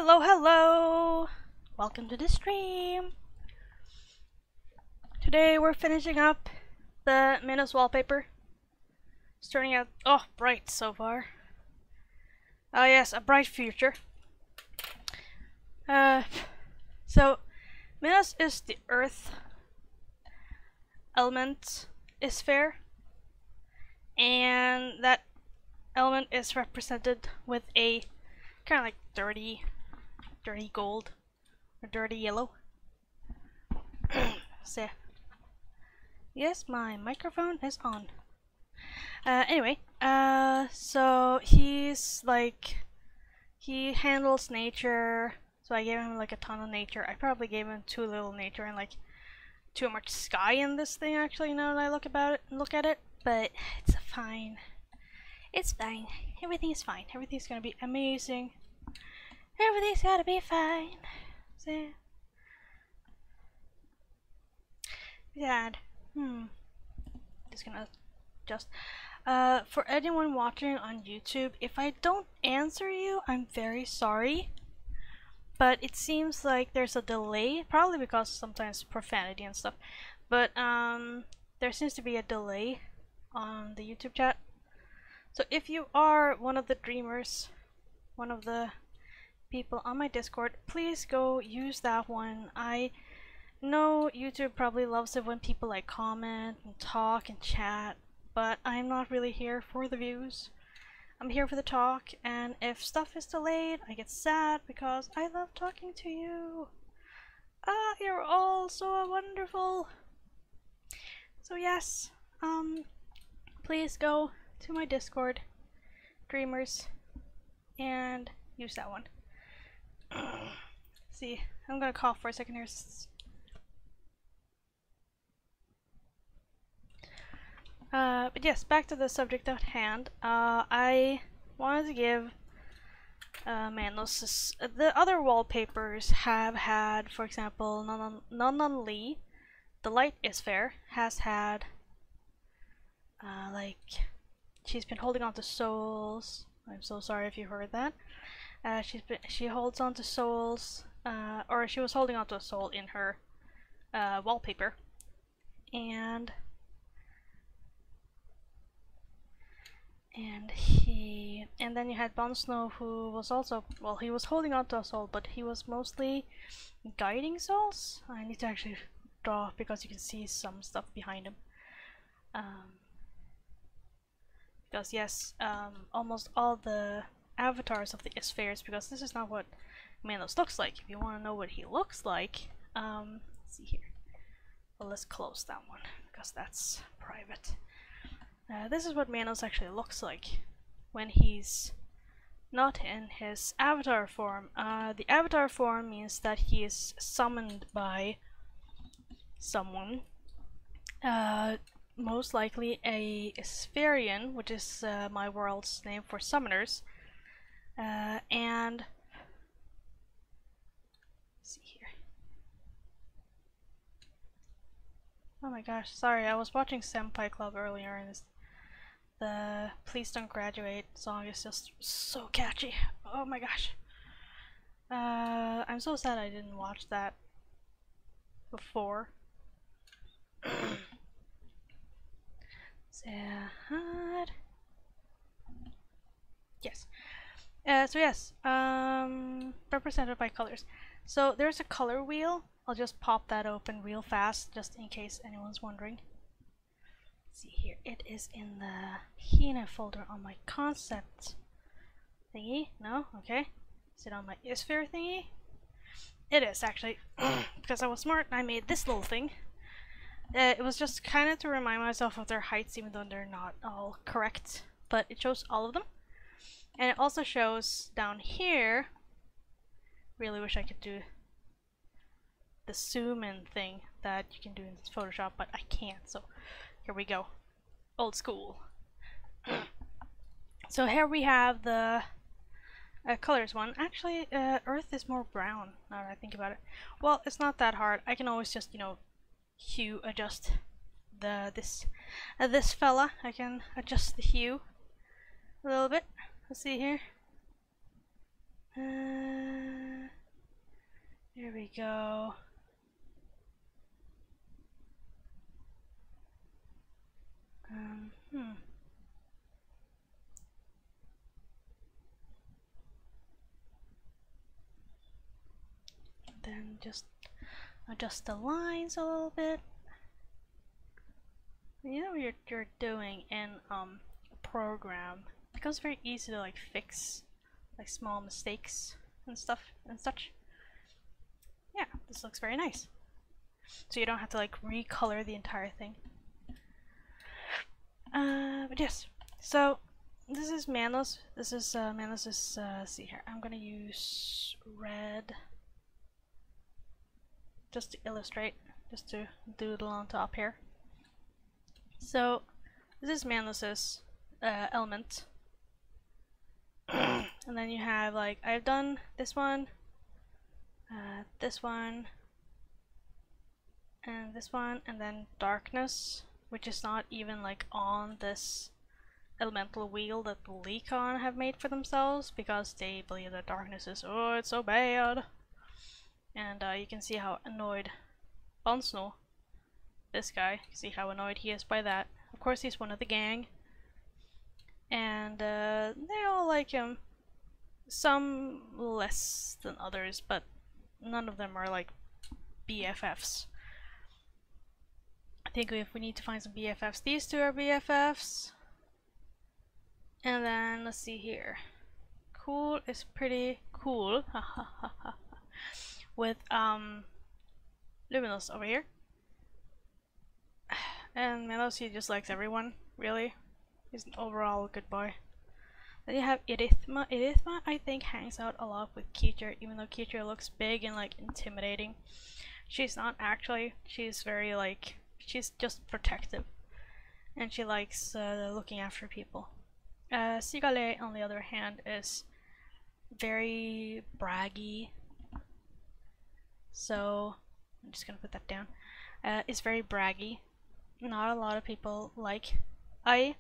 Hello, hello! Welcome to the stream! Today we're finishing up the Minos wallpaper. It's turning out, bright so far. Oh yes, a bright future. So Minos is the earth element is fair, and that element is represented with a kind of like dirty gold or dirty yellow. So yes, my microphone is on. Anyway, so he's like, he handles nature, so I gave him like a ton of nature. I probably gave him too little nature and like too much sky in this thing actually, now that I look at it, but it's fine. It's fine. Everything is fine. Everything's gonna be amazing. Everything's gotta be fine. So, Dad. Just gonna adjust. For anyone watching on YouTube, if I don't answer you, I'm very sorry. But it seems like there's a delay, probably because sometimes profanity and stuff. But there seems to be a delay on the YouTube chat. So if you are one of the dreamers, one of the people on my Discord, please go use that one. I know YouTube probably loves it when people like comment and talk and chat, but I'm not really here for the views. I'm here for the talk, and if stuff is delayed, I get sad because I love talking to you. You're all so wonderful. So yes, please go to my Discord, Dreamers, and use that one. See, I'm gonna cough for a second here. But yes, back to the subject at hand. I wanted to give Manos. The other wallpapers have had, for example, Nonon Lee, the light is fair, has had like, she's been holding on to souls. I'm so sorry if you heard that. She holds on to souls, or she was holding on to a soul in her wallpaper, and then you had Bon Snow, who was also, well, he was holding on to a soul, but he was mostly guiding souls. I need to actually draw because you can see some stuff behind him. Because yes, almost all the avatars of the spheres, because this is not what Minos looks like. If you want to know what he looks like, let's see here. Well, let's close that one because that's private. This is what Minos actually looks like when he's not in his avatar form. The avatar form means that he is summoned by someone, most likely a Spherian, which is my world's name for summoners, and let's see here. Oh my gosh, sorry, I was watching Senpai Club earlier and the Please Don't Graduate song is just so catchy. Oh my gosh. I'm so sad I didn't watch that before. Sad. Yes. So yes, represented by colors. So there's a color wheel. I'll just pop that open real fast, just in case anyone's wondering. Let's see here, it is in the Hina folder on my concept thingy. No? Okay. Is it on my Isphere thingy? It is, actually. Because I was smart and I made this little thing. It was just kind of to remind myself of their heights, even though they're not all correct. But it shows all of them. And it also shows down here. Really wish I could do the zoom in thing that you can do in Photoshop, but I can't, so here we go. Old school. So here we have the colors one. Actually, Earth is more brown now that I think about it. Well, it's not that hard. I can always just, you know, hue adjust this fella. I can adjust the hue a little bit. Let's see here. There we go. Hmm. Then just adjust the lines a little bit. You know what you're doing in a program. It becomes very easy to like fix like small mistakes and stuff and such. Yeah, this looks very nice. So you don't have to like recolor the entire thing. But yes. So this is Manos. This is Manos's. See here. I'm gonna use red just to illustrate, just to doodle on top here. So this is Manos's element. And then you have like, I've done this one, and this one, and then darkness, which is not even like on this elemental wheel that the Leecon have made for themselves, because they believe that darkness is, oh, it's so bad. And you can see how annoyed Bonsno, this guy, see how annoyed he is by that. Of course he's one of the gang, and they all like him. Some less than others, but none of them are like BFFs. I think if we need to find some BFFs, these two are BFFs. And then let's see here. Cool is pretty cool. With Luminous over here. And Melos, he just likes everyone, really. He's an overall good boy. Then you have Irithma. Irithma, I think, hangs out a lot with Keecher, even though Keecher looks big and like intimidating. She's not actually. She's very like, she's just protective. And she likes looking after people. Sigale, on the other hand, is very braggy. So, I'm just gonna put that down. It's very braggy. Not a lot of people like I.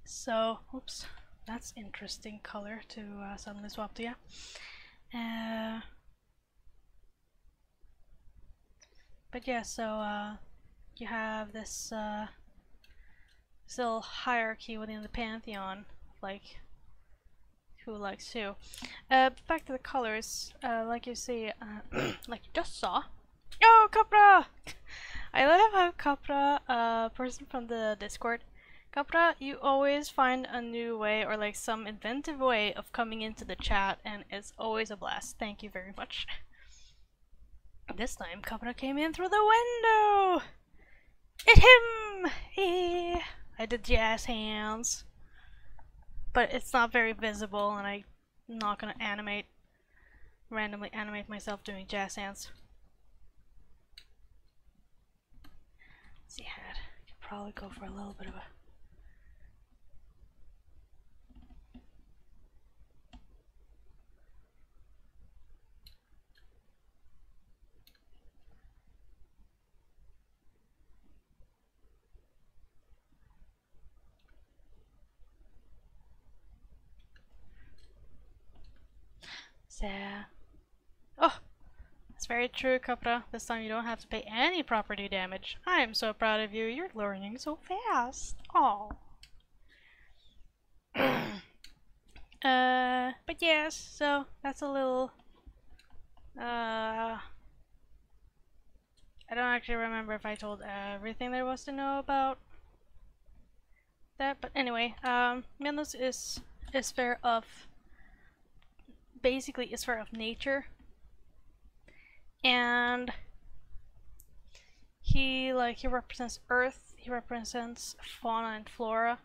So, oops, that's interesting color to suddenly swap to, yeah. But yeah, so you have this little hierarchy within the pantheon, like who likes who. Back to the colors, like you see, like you just saw. Oh, Capra! I love how Capra, person from the Discord, Capra, you always find a new way or like some inventive way of coming into the chat, and it's always a blast. Thank you very much. This time, Capra came in through the window! Hit him! Hey. I did jazz hands. But it's not very visible, and I'm not gonna randomly animate myself doing jazz hands. Let's see, I could probably go for a little bit of a... So... Oh! That's very true, Capra. This time you don't have to pay any property damage. I am so proud of you. You're learning so fast. Oh. But yes, so that's a little... I don't actually remember if I told everything there was to know about that, but anyway, Milos is a sphere of... basically a sphere of nature. And he represents Earth, he represents fauna and flora.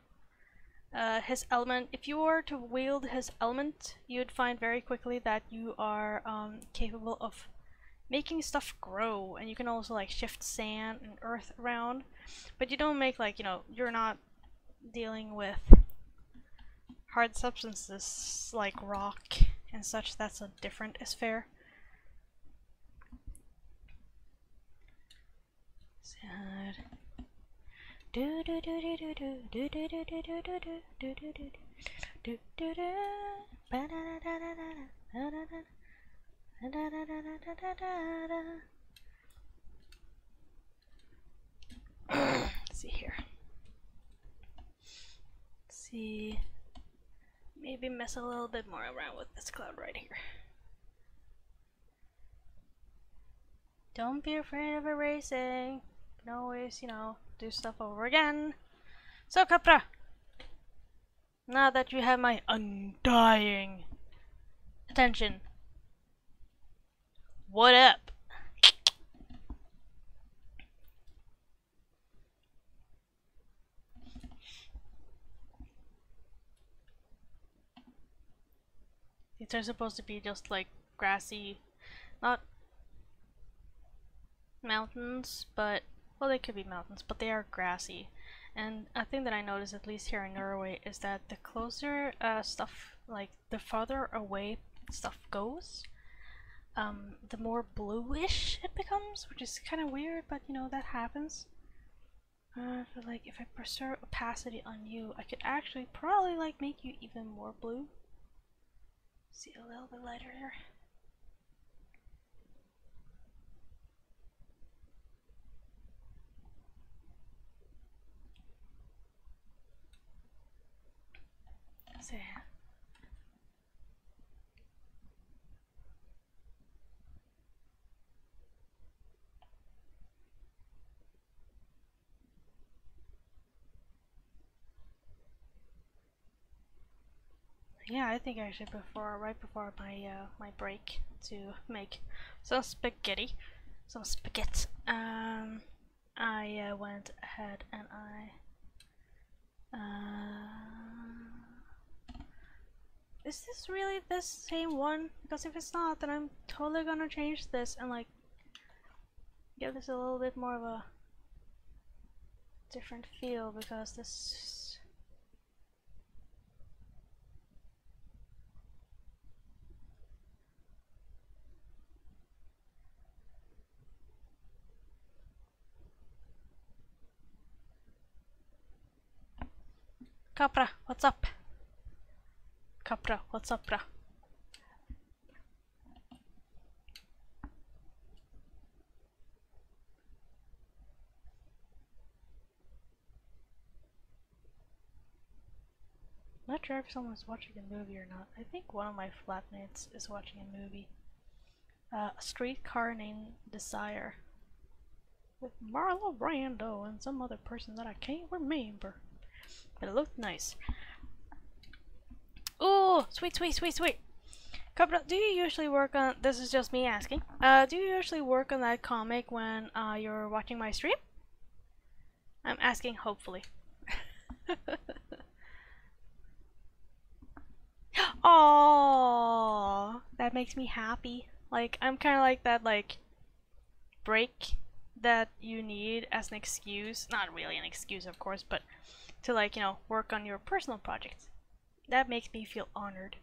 His element, if you were to wield his element, you'd find very quickly that you are capable of making stuff grow, and you can also like shift sand and earth around, but you don't make like, you know, you're not dealing with hard substances like rock and such. That's a different sphere. Let's see here. Let's see. Maybe mess a little bit more around with this cloud right here. Don't be afraid of erasing. You can always, you know, do stuff over again. So, Capra, now that you have my undying attention, what up? These are supposed to be just like grassy, not mountains, but, well, they could be mountains, but they are grassy. And a thing that I noticed, at least here in Norway, is that the closer stuff, like the farther away stuff goes, the more bluish it becomes, which is kind of weird, but you know, that happens. But like, if I preserve opacity on you, I could actually probably like make you even more blue. See, a little bit lighter here. See. Yeah, I think I should right before my my break to make some spaghetti, I went ahead and is this really this same one? Because if it's not, then I'm totally gonna change this and like give this a little bit more of a different feel, because this. Capra, what's up? Capra, what's up, bra? Not sure if someone's watching a movie or not. I think one of my flatmates is watching a movie. A Streetcar Named Desire. With Marlon Brando and some other person that I can't remember. But it looked nice. Oh, sweet, sweet, sweet, sweet. Capra, do you usually work on, this is just me asking, do you usually work on that comic when you're watching my stream? I'm asking hopefully. Oh, that makes me happy. Like, I'm kind of like that, like, break that you need as an excuse. Not really an excuse, of course, but to, like, you know, work on your personal projects. That makes me feel honored.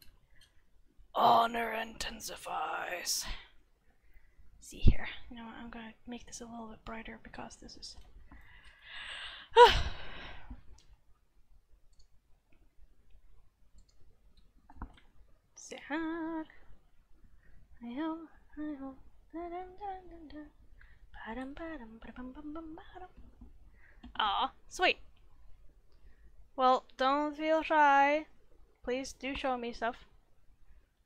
Honor intensifies. See here. You know what? I'm gonna make this a little bit brighter because this is. Sad. Aw, sweet. Well, don't feel shy. Please do show me stuff.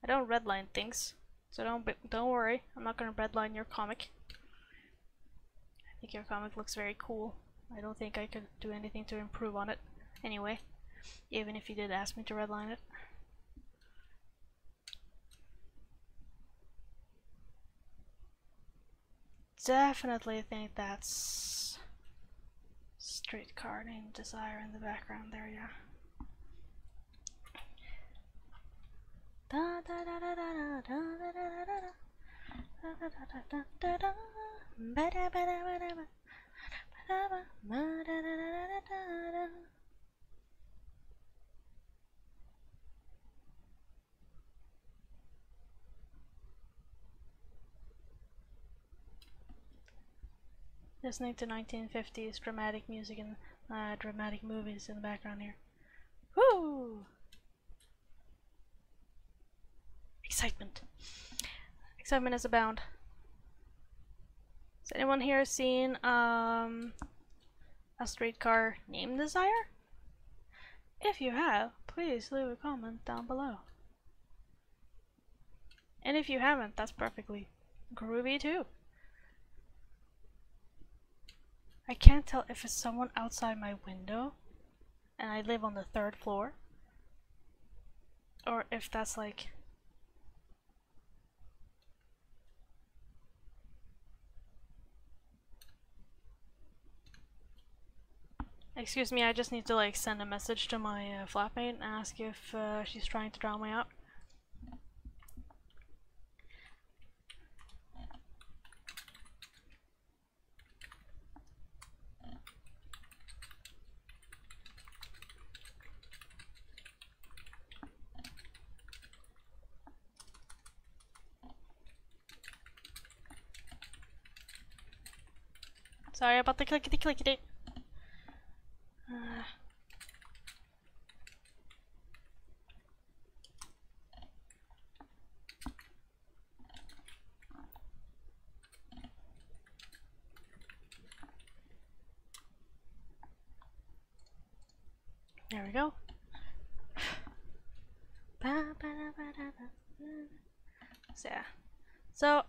I don't redline things, so don't worry. I'm not gonna redline your comic. I think your comic looks very cool. I don't think I could do anything to improve on it anyway, even if you did ask me to redline it. Definitely think that's Streetcar Named Desire in the background there, yeah. Da da da da da da da da da da da da da da da. Listening to 1950s dramatic music and dramatic movies in the background here. Woo! Excitement. Excitement is abound. Has anyone here seen a streetcar named Desire? If you have, please leave a comment down below. And if you haven't, that's perfectly groovy too. I can't tell if it's someone outside my window and I live on the 3rd floor, or if that's like excuse me, I just need to like send a message to my flatmate and ask if she's trying to drown me out. Sorry about the clickety clickety. There we go. So yeah. So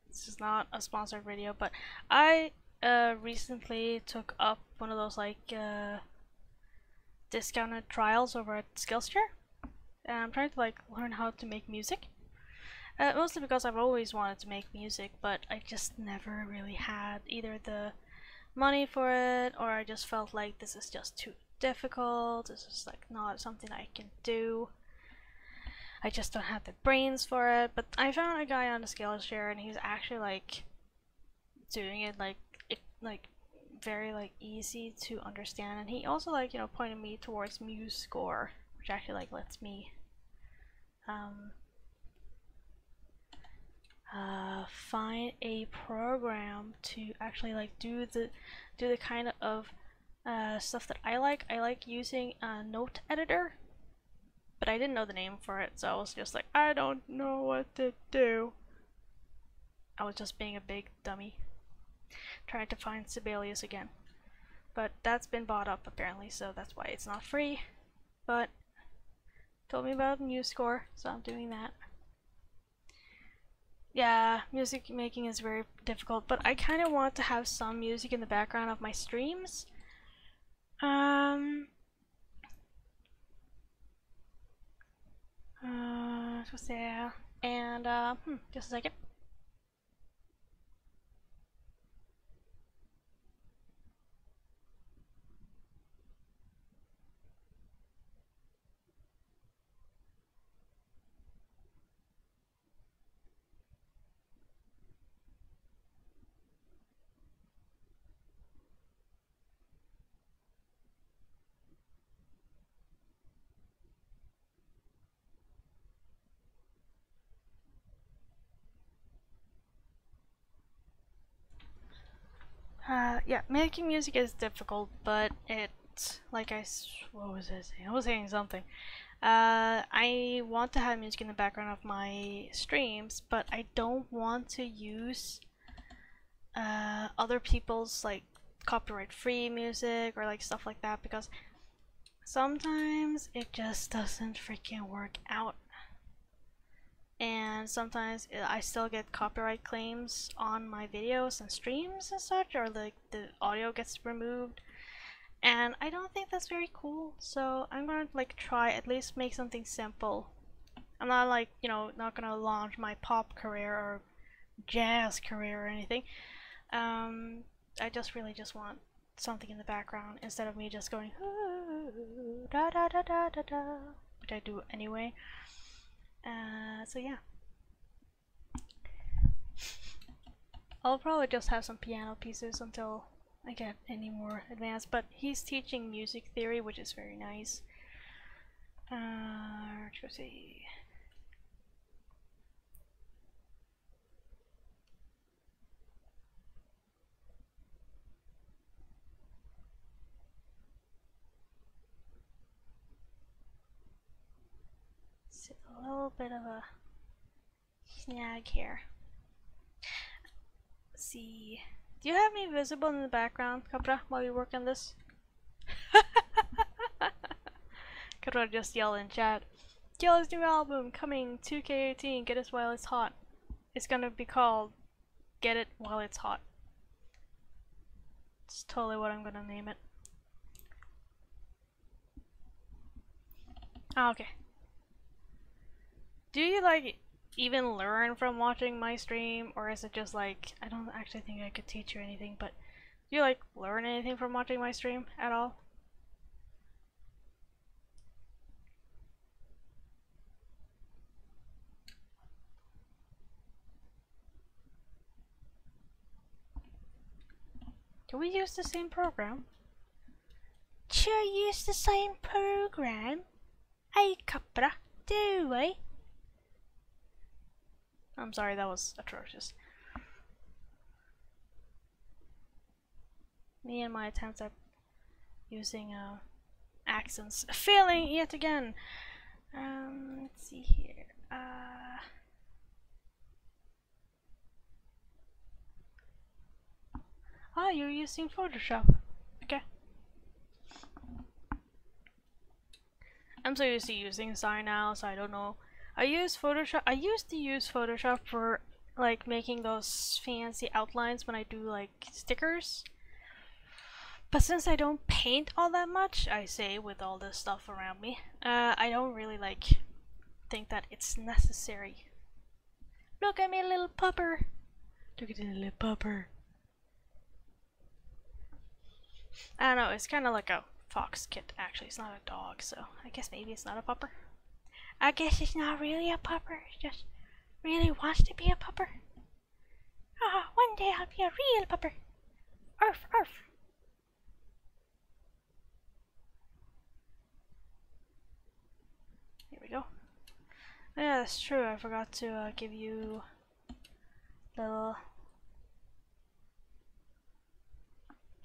this is not a sponsored video, but I recently took up one of those like discounted trials over at Skillshare, and I'm trying to like learn how to make music. Mostly because I've always wanted to make music, but I just never really had either the money for it, or I just felt like this is just too difficult. This is like not something I can do. I just don't have the brains for it. But I found a guy on the Skillshare, and he's actually like doing it like very like easy to understand, and he also like pointed me towards MuseScore, which actually like lets me find a program to actually like do the kind of stuff that I like. I like using a note editor, but I didn't know the name for it, so I was just like, I don't know what to do. I was just being a big dummy trying to find Sibelius again, but that's been bought up apparently, so that's why it's not free. But told me about MuseScore, so I'm doing that. Yeah, music making is very difficult, but I kind of want to have some music in the background of my streams. So yeah, and just a second. Yeah, making music is difficult, but it's like what was I saying? I was saying something. I want to have music in the background of my streams, but I don't want to use other people's like copyright-free music or like stuff like that, because sometimes it just doesn't freaking work out. And sometimes I still get copyright claims on my videos and streams and such, or like the audio gets removed, and I don't think that's very cool. So I'm gonna like try at least make something simple. I'm not like not gonna launch my pop career or jazz career or anything. I really just want something in the background instead of me just going da da da da da da, which I do anyway. So yeah, I'll probably just have some piano pieces until I get any more advanced, but he's teaching music theory, which is very nice. Let's go see. It's a little bit of a snag here. Let's see. Do you have me visible in the background, Capra, while you work on this? Capra just yelled in chat. Yell's new album coming 2K18. Get it while it's hot. It's gonna be called Get It While It's Hot. It's totally what I'm gonna name it. Ah, okay. Do you like even learn from watching my stream, or is it just like, I don't actually think I could teach you anything, but do you like learn anything from watching my stream at all? Do we use the same program? Sure, use the same program? Hey, Capra, do we? I'm sorry, that was atrocious. Me and my attempts at using accents failing yet again. Let's see here. Oh, you're using Photoshop. Okay. I'm so used to using Sign now, so I don't know. I use Photoshop. I used to use Photoshop for like making those fancy outlines when I do like stickers. But since I don't paint all that much, I say with all this stuff around me, I don't really like think that it's necessary. Look at me, little pupper. Look at the little pupper. I don't know, it's kind of like a fox kit actually. It's not a dog, so I guess maybe it's not a pupper. I guess it's not really a pupper. It just really wants to be a pupper. Ah, one day I'll be a real pupper. Arf, arf. Here we go. Yeah, that's true. I forgot to give you little.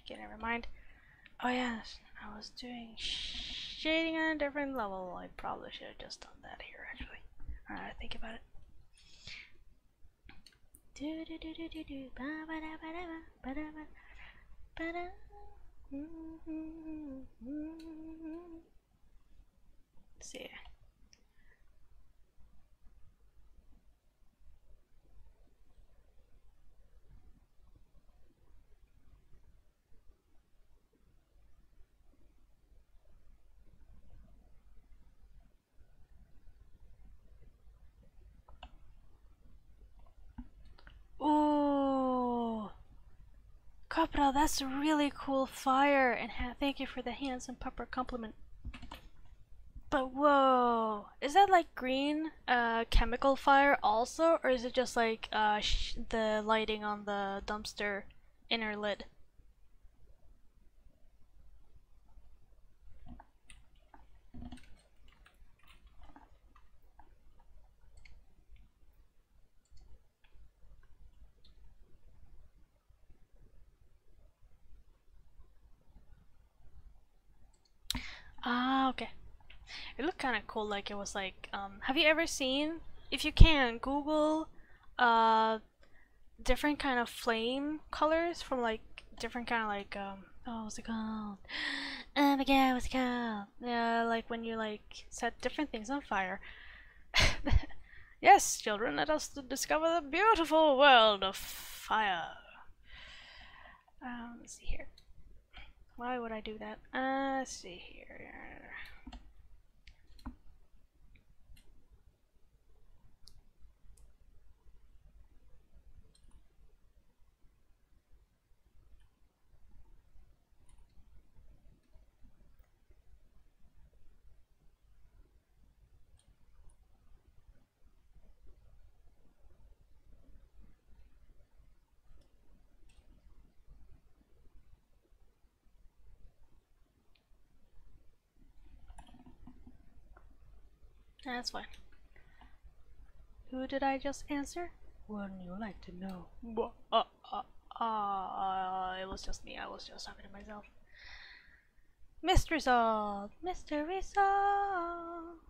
Okay, never mind. Oh yes, I was doing shading on a different level. I probably should have just done that here actually. Alright, think about it. Do do do do do do ba ba da ba da ba da ba ba da. See. Oh, Capra, that's a really cool fire, and thank you for the handsome pupper compliment. But whoa, is that like green chemical fire also, or is it just like the lighting on the dumpster inner lid? Ah, okay. It looked kind of cool, like it was like, have you ever seen, if you can, Google, different kind of flame colors from like, different kind of like, oh, what's it called? Oh my god, what's it called? Yeah, like when you like set different things on fire. Yes, children, let us discover the beautiful world of fire. Let's see here. Why would I do that? Let's see here. That's fine. Who did I just answer? Wouldn't you like to know? It was just me. I was just talking to myself. Mystery solved! Mystery solved!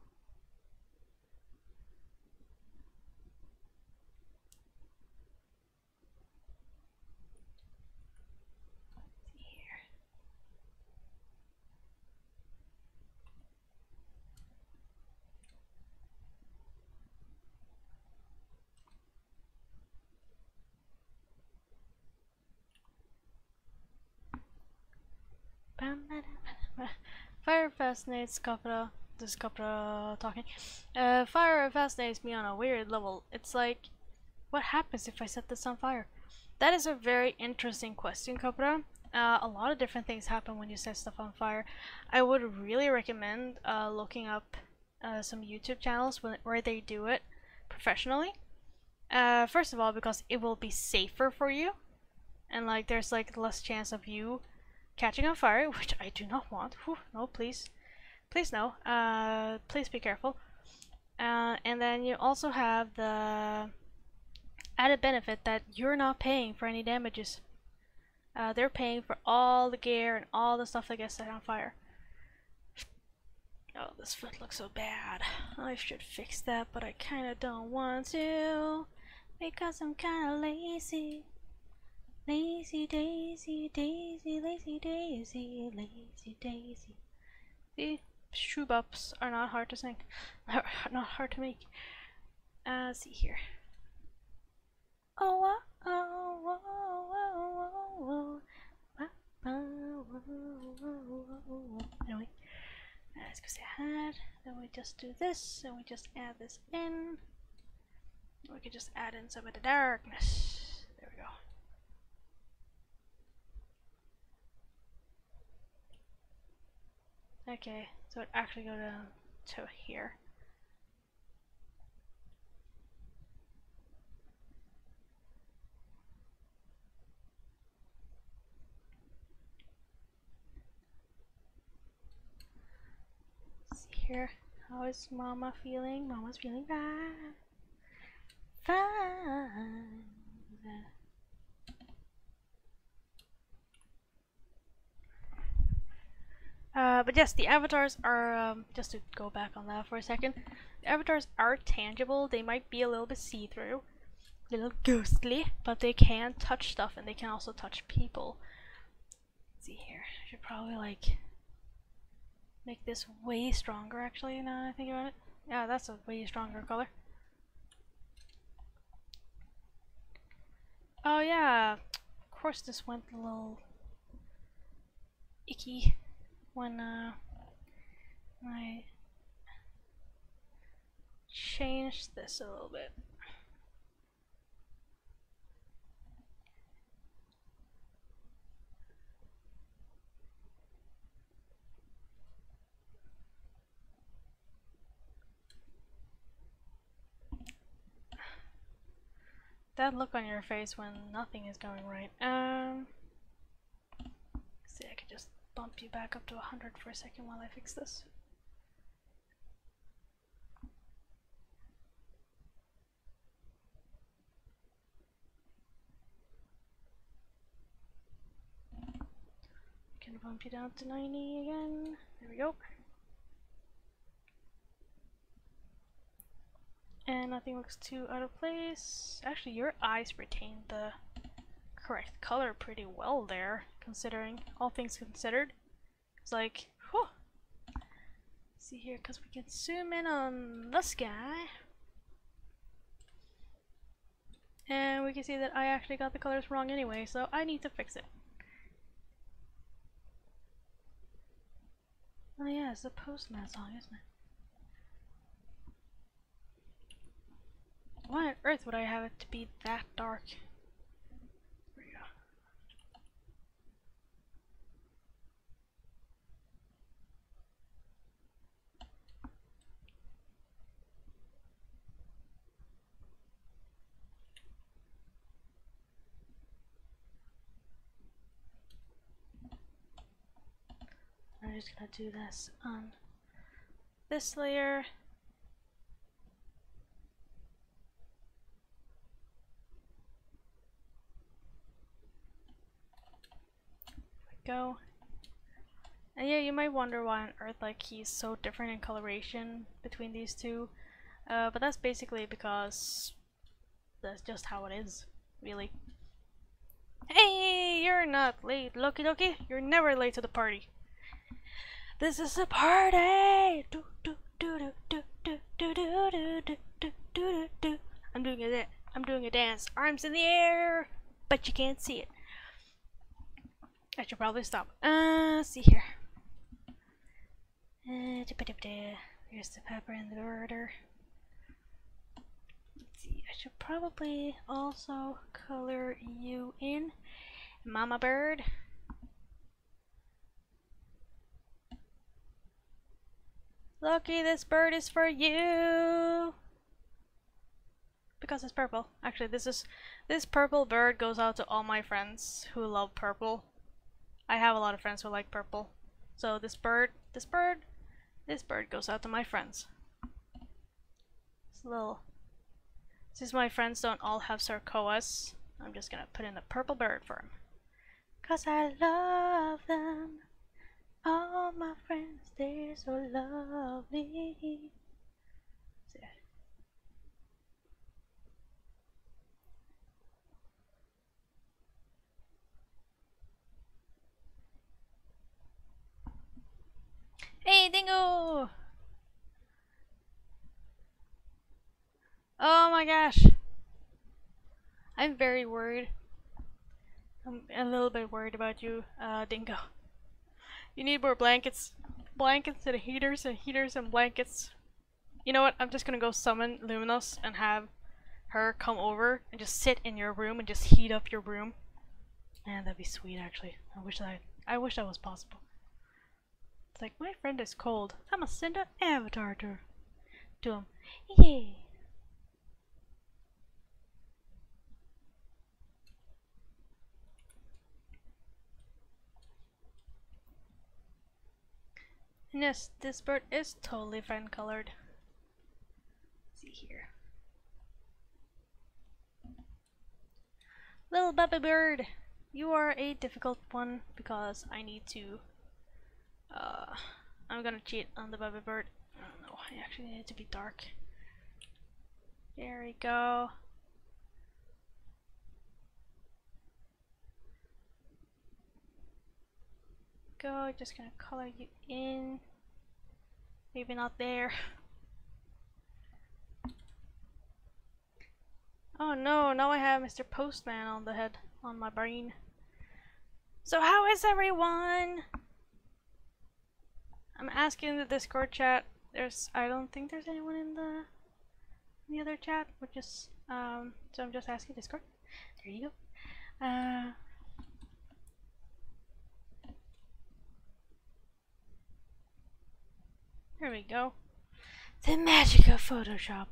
Fire fascinates Kapra. This is Kapra talking. Fire fascinates me on a weird level. It's like, what happens if I set this on fire? That is a very interesting question, Kapra. A lot of different things happen when you set stuff on fire. I would really recommend looking up some YouTube channels where they do it professionally. First of all, because it will be safer for you, and like there's like less chance of you catching on fire, which I do not want. Whew, no, please, please no. Please be careful. And then you also have the added benefit that you're not paying for any damages. They're paying for all the gear and all the stuff that gets set on fire. Oh, this foot looks so bad. I should fix that, but I kinda don't want to because I'm kinda lazy. Lazy daisy, daisy, lazy daisy, lazy daisy. See, shoe bops are not hard to sing. Not hard to make. See here. Oh, oh, oh, oh, oh. Anyway, let's go say add. Then we just do this, and we just add this in. We could just add in some of the darkness. There we go. Okay, so it actually go down to here. Let's see here. How is Mama feeling? Mama's feeling fine. Fine. But yes, the avatars are, just to go back on that for a second, the avatars are tangible. They might be a little bit see-through, a little ghostly, but they can touch stuff and they can also touch people. Let's see here, I should probably like make this way stronger actually now that I think about it. Yeah, that's a way stronger color. Oh yeah, of course this went a little icky when I changed this a little bit. That look on your face when nothing is going right. See, I could just bump you back up to 100 for a second while I fix this. Can bump you down to 90 again. There we go. And nothing looks too out of place. Actually, your eyes retain the correct color pretty well there, considering all things considered. It's like, whew. See here, because we can zoom in on the sky. And we can see that I actually got the colors wrong anyway, so I need to fix it. Oh yeah, it's the Postman song, isn't it? Why on earth would I have it to be that dark? There we go. I'm just gonna do this on this layer. Go. And yeah, you might wonder why on earth like he's so different in coloration between these two, but that's basically because that's just how it is, really. Hey, you're not late, Loki Doki. You're never late to the party. This is a party. Do do do do do do do do do do do do do. I'm doing a dance. Arms in the air, but you can't see it. I should probably stop. See here. Here's the pepper and the border. Let's see, I should probably also color you in. Mama bird. Lucky, this bird is for you! Because it's purple. Actually, this purple bird goes out to all my friends who love purple. I have a lot of friends who like purple. So this bird goes out to my friends. It's a little... Since my friends don't all have sarcoas, I'm just gonna put in a purple bird for him. 'Cause I love them. All my friends, they're so lovely. So, hey, Dingo! Oh my gosh! I'm very worried. I'm a little bit worried about you, Dingo. You need more blankets. Blankets and heaters and blankets. You know what? I'm just gonna go summon Luminous and have her come over and just sit in your room and just heat up your room. And that'd be sweet, actually. I wish that was possible. It's like, my friend is cold. I must send an avatar to him. Yay! And yes, this bird is totally fan colored. Let's see here. Little baby bird, you are a difficult one because I need to. I'm gonna cheat on the baby bird. I don't know. I actually need it to be dark. There we go. Go. Just gonna color you in. Maybe not there. Oh no, now I have Mr. Postman on the head, on my brain. So how is everyone? I'm asking in the Discord chat. I don't think there's anyone in the other chat, which is, so I'm just asking Discord. There you go. There we go. The magic of Photoshop.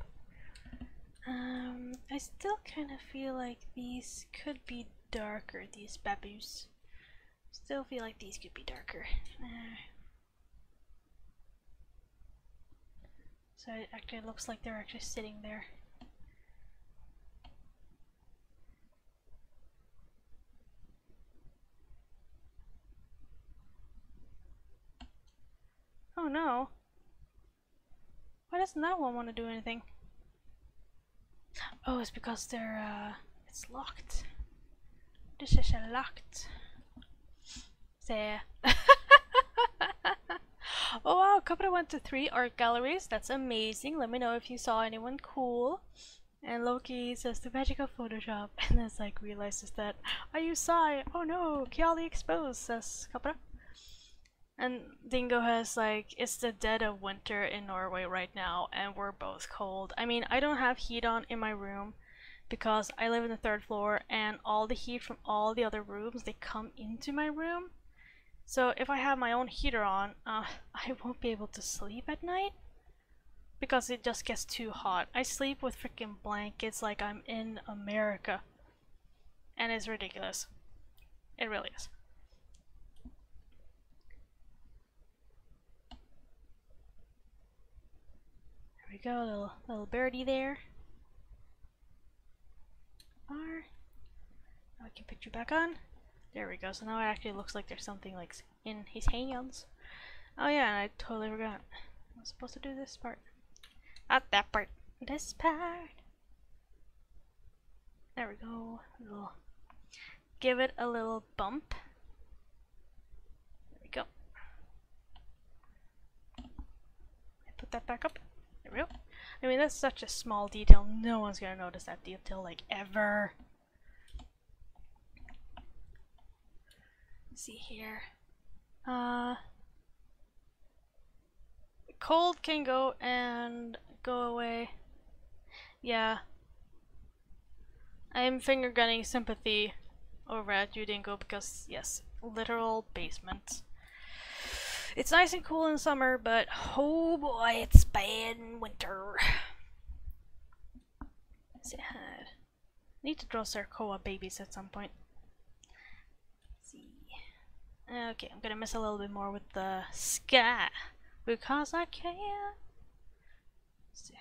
I still kind of feel like these could be darker, these baboos. Still feel like these could be darker. So it actually looks like they're actually sitting there. Oh no. Why doesn't that one want to do anything? Oh, it's because they're, it's locked. This is locked. There. Oh wow, Copper went to 3 art galleries. That's amazing. Let me know if you saw anyone cool. And Loki says the magic of Photoshop. And then like realizes that I use Psy. Oh no, Kiali exposed, says Copper. And Dingo has like, it's the dead of winter in Norway right now and we're both cold. I mean, I don't have heat on in my room because I live in the 3rd floor and all the heat from all the other rooms, they come into my room. So if I have my own heater on, I won't be able to sleep at night because it just gets too hot. I sleep with freaking blankets like I'm in America. And it's ridiculous. It really is. There we go, little birdie there. Now I can put you back on. There we go, so now it actually looks like there's something like in his hands. Oh yeah, and I totally forgot. I was supposed to do this part. Not that part. This part. There we go. Give it a little bump. There we go. Put that back up. There we go. I mean, that's such a small detail. No one's gonna notice that detail, like, ever. Let's see here. Cold can go and go away. Yeah. I am finger gunning sympathy over at you, Dingo, because yes, literal basement. It's nice and cool in summer, but oh boy, it's bad in winter. Sad. Need to draw Sarkoa babies at some point. Let's see. Okay, I'm gonna mess a little bit more with the sky because I can. Sad.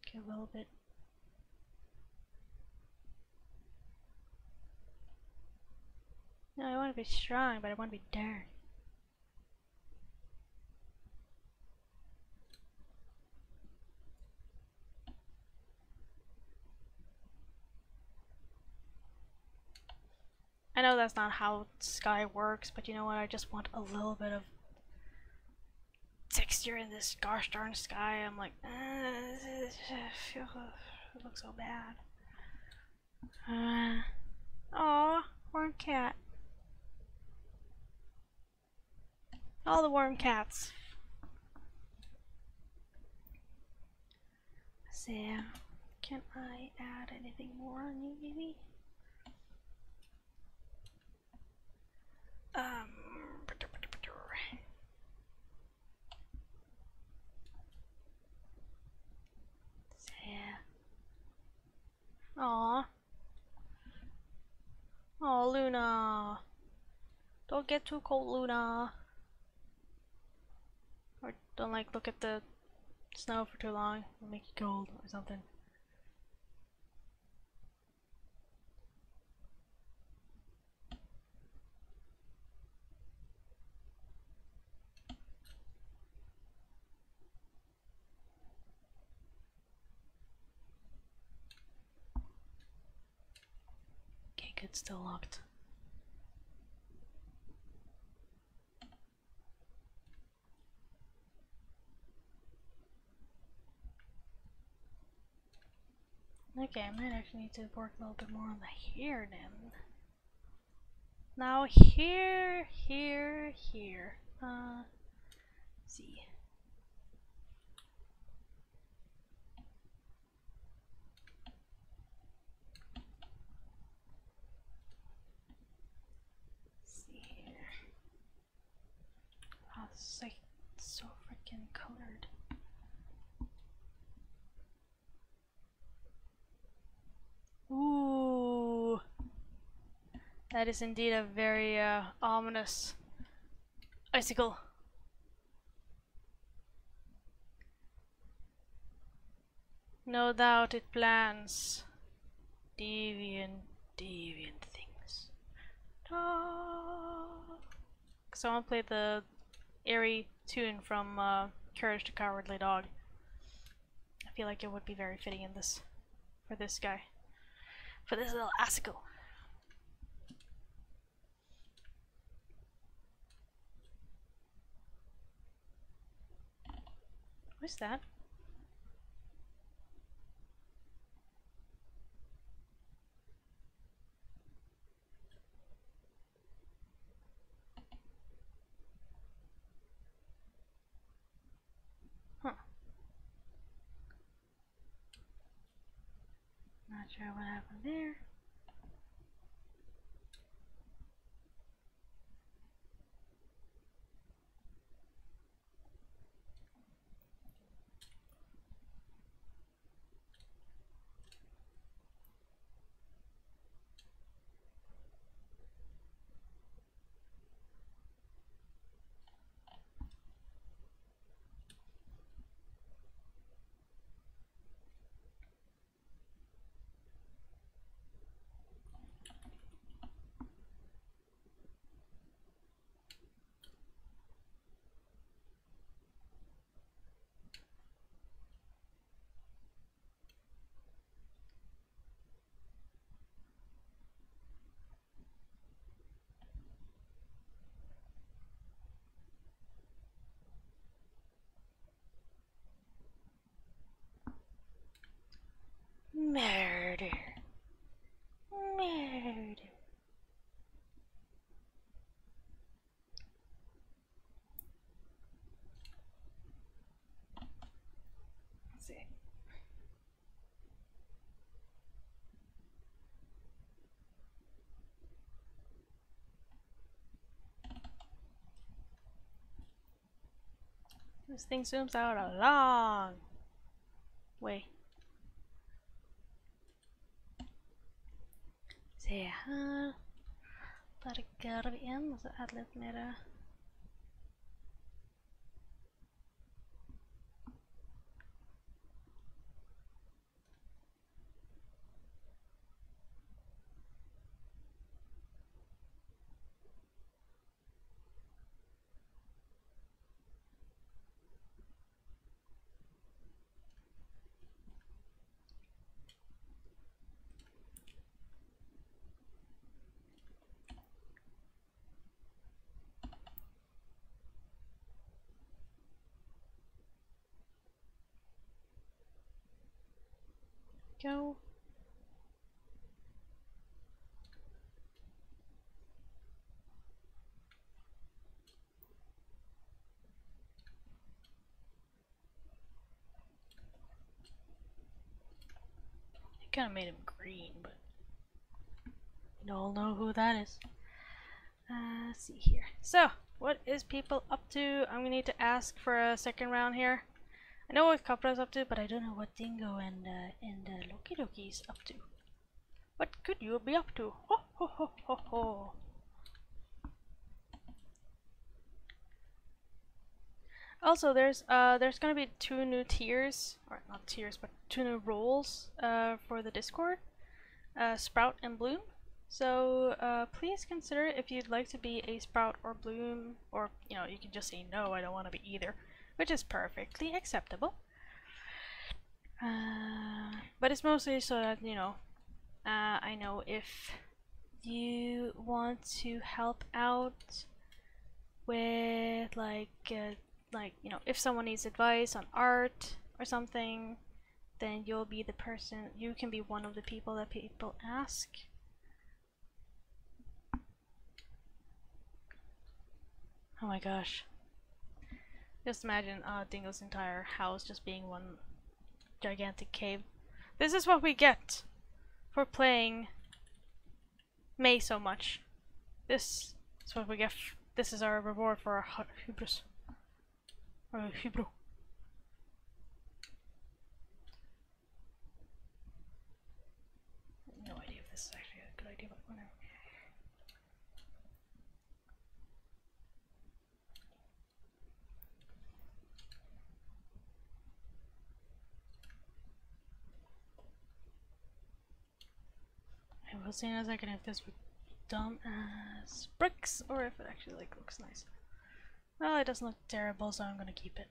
Okay, a little bit. No, I want to be strong, but I want to be dark. I know that's not how sky works, but you know what? I just want a little bit of texture in this gosh darn sky. I'm like, it looks so bad. Aw, worm cat. All the worm cats. So, can I add anything more on you, maybe? Aw. Oh, Luna. Don't get too cold, Luna. Or don't like look at the snow for too long. It'll make you cold or something. Okay, good, still locked. Okay, I might actually need to work a little bit more on the hair then. Now here. Let's see. Let's see here. Oh, this is like so freaking colored. Ooh. That is indeed a very ominous icicle. No doubt it plans deviant things. Someone played the airy tune from Courage the Cowardly Dog. I feel like it would be very fitting in this, for this guy. For this little icicle. What's that? Huh. Not sure what happened there. This thing zooms out a long way. Se här. Där vi en och så add lite mera. Go. Kind of made him green, but you all know who that is. Let's see here. So, what is people up to? I'm gonna need to ask for a second round here. I know what Capra's up to, but I don't know what Dingo and Loki Loki's up to. What could you be up to? Ho ho ho ho ho. Also, there's gonna be 2 new tiers, or not tiers, but 2 new roles for the Discord, Sprout and Bloom. So please consider if you'd like to be a Sprout or Bloom, or you know, you can just say no, I don't want to be either, which is perfectly acceptable. But it's mostly so that, you know, I know if you want to help out with like you know, if someone needs advice on art or something, then you'll be the person, you can be one of the people that people ask. Oh my gosh. Just imagine Dingo's entire house just being one gigantic cave. This is what we get for playing May so much. This is what we get. This is our reward for our hubris. Hubro. No idea if this is actually a good idea, but whatever. I will see in a second if this would dumb as bricks or if it actually like looks nice. Well, it doesn't look terrible, so I'm gonna keep it.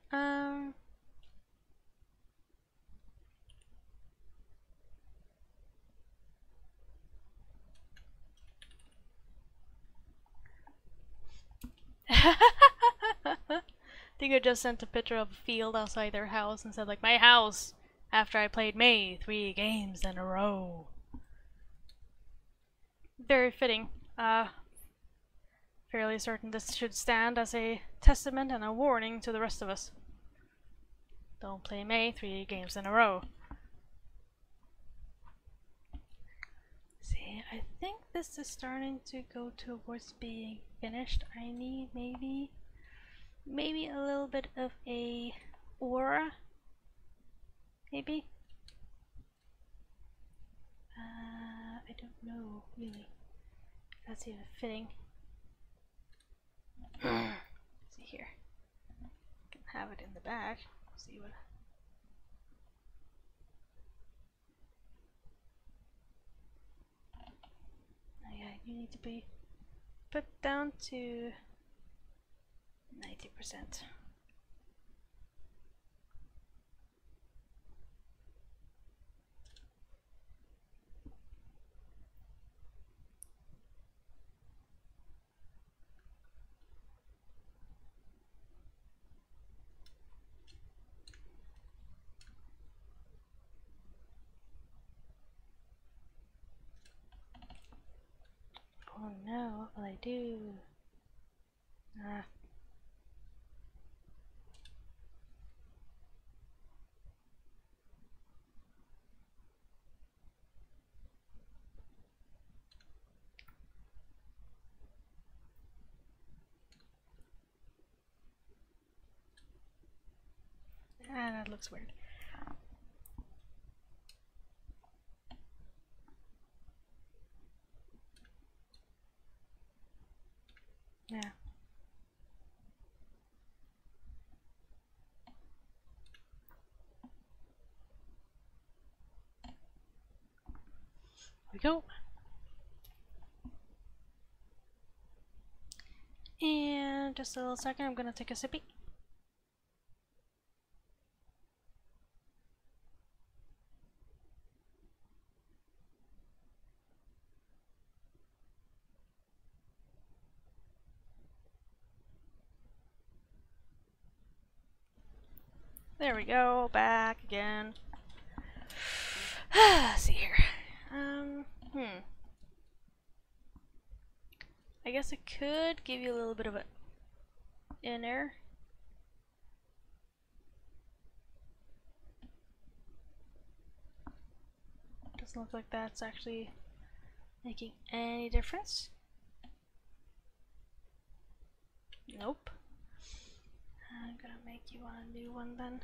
Dingo just sent a picture of a field outside their house and said like, my house after I played May 3 games in a row. Very fitting. Fairly certain this should stand as a testament and a warning to the rest of us. Don't play May 3 games in a row. See, I think this is starting to go towards being finished. I need maybe a little bit of a aura. Maybe? I don't know really. That's even fitting. Let's see here. Can have it in the back. See what. Oh yeah, you need to be put down to 90%. Oh no, what will I do? That looks weird. Yeah. Here we go. And just a little second, I'm gonna take a sippy. There we go, back again. Let's see here. I guess it could give you a little bit of an inner. Doesn't look like that's actually making any difference. Nope. I'm gonna make you a new one then.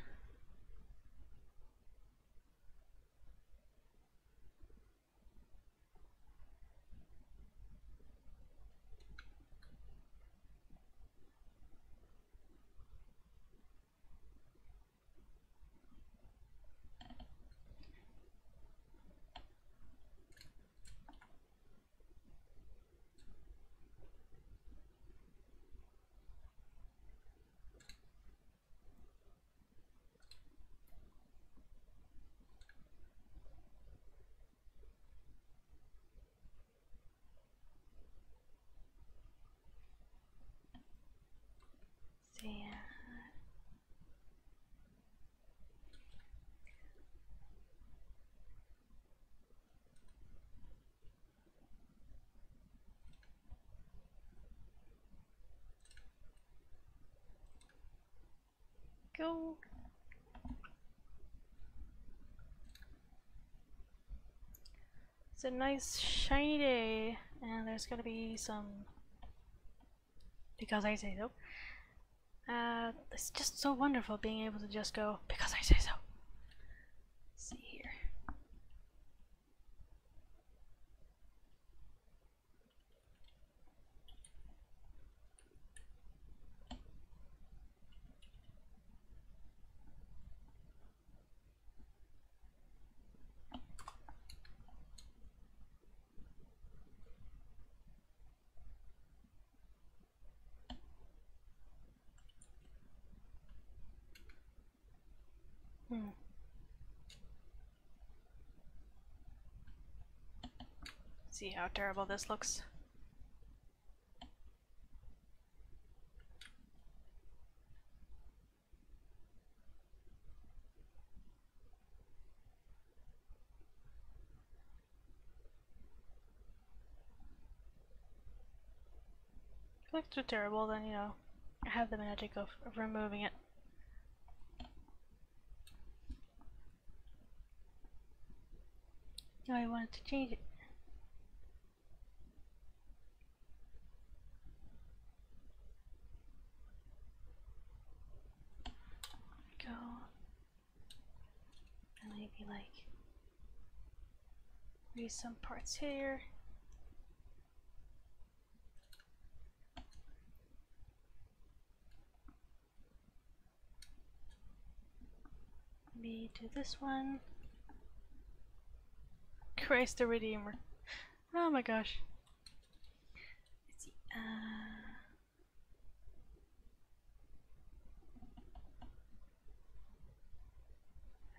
See. Go. It's a nice shiny day, and there's gonna be some, because I say so. It's just so wonderful being able to just go, because I say so. Let's see here. See how terrible this looks. If it looks too terrible, then you know, I have the magic of removing it. No, I wanted to change it. Go. And maybe like maybe some parts here. Maybe do this one. Christ the Redeemer. Oh my gosh. Let's see.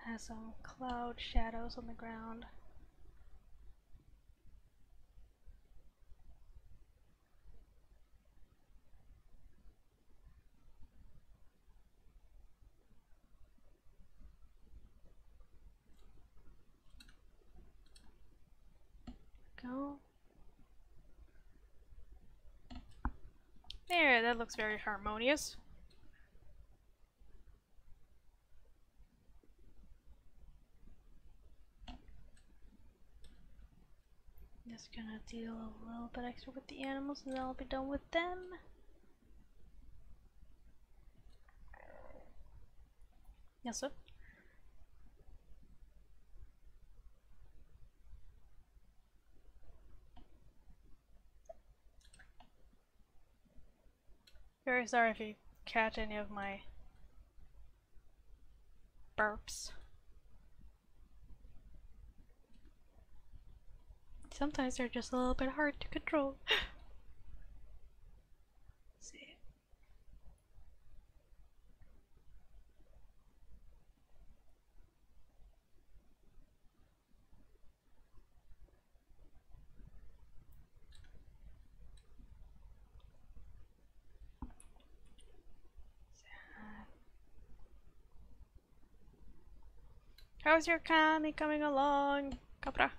Has some cloud shadows on the ground. Go. There, that looks very harmonious. Just gonna deal a little bit extra with the animals and then I'll be done with them. Yes, sir. Very sorry if you catch any of my burps. Sometimes they're just a little bit hard to control. Let's see. How's your kami coming along, Capra?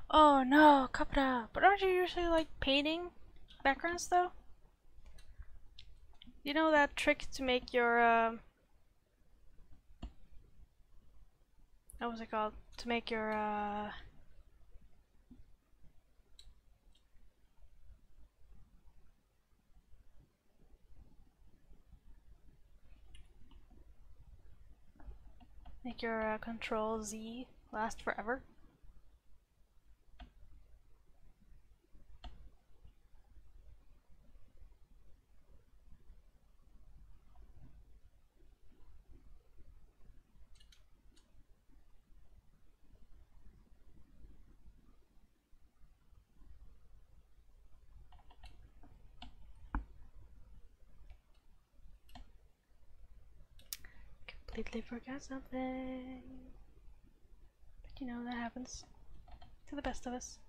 Oh no, Capra! But aren't you usually like painting backgrounds though? You know that trick to make your what was it called? To make your Control Z last forever. Completely forgot something. But you know, that happens to the best of us.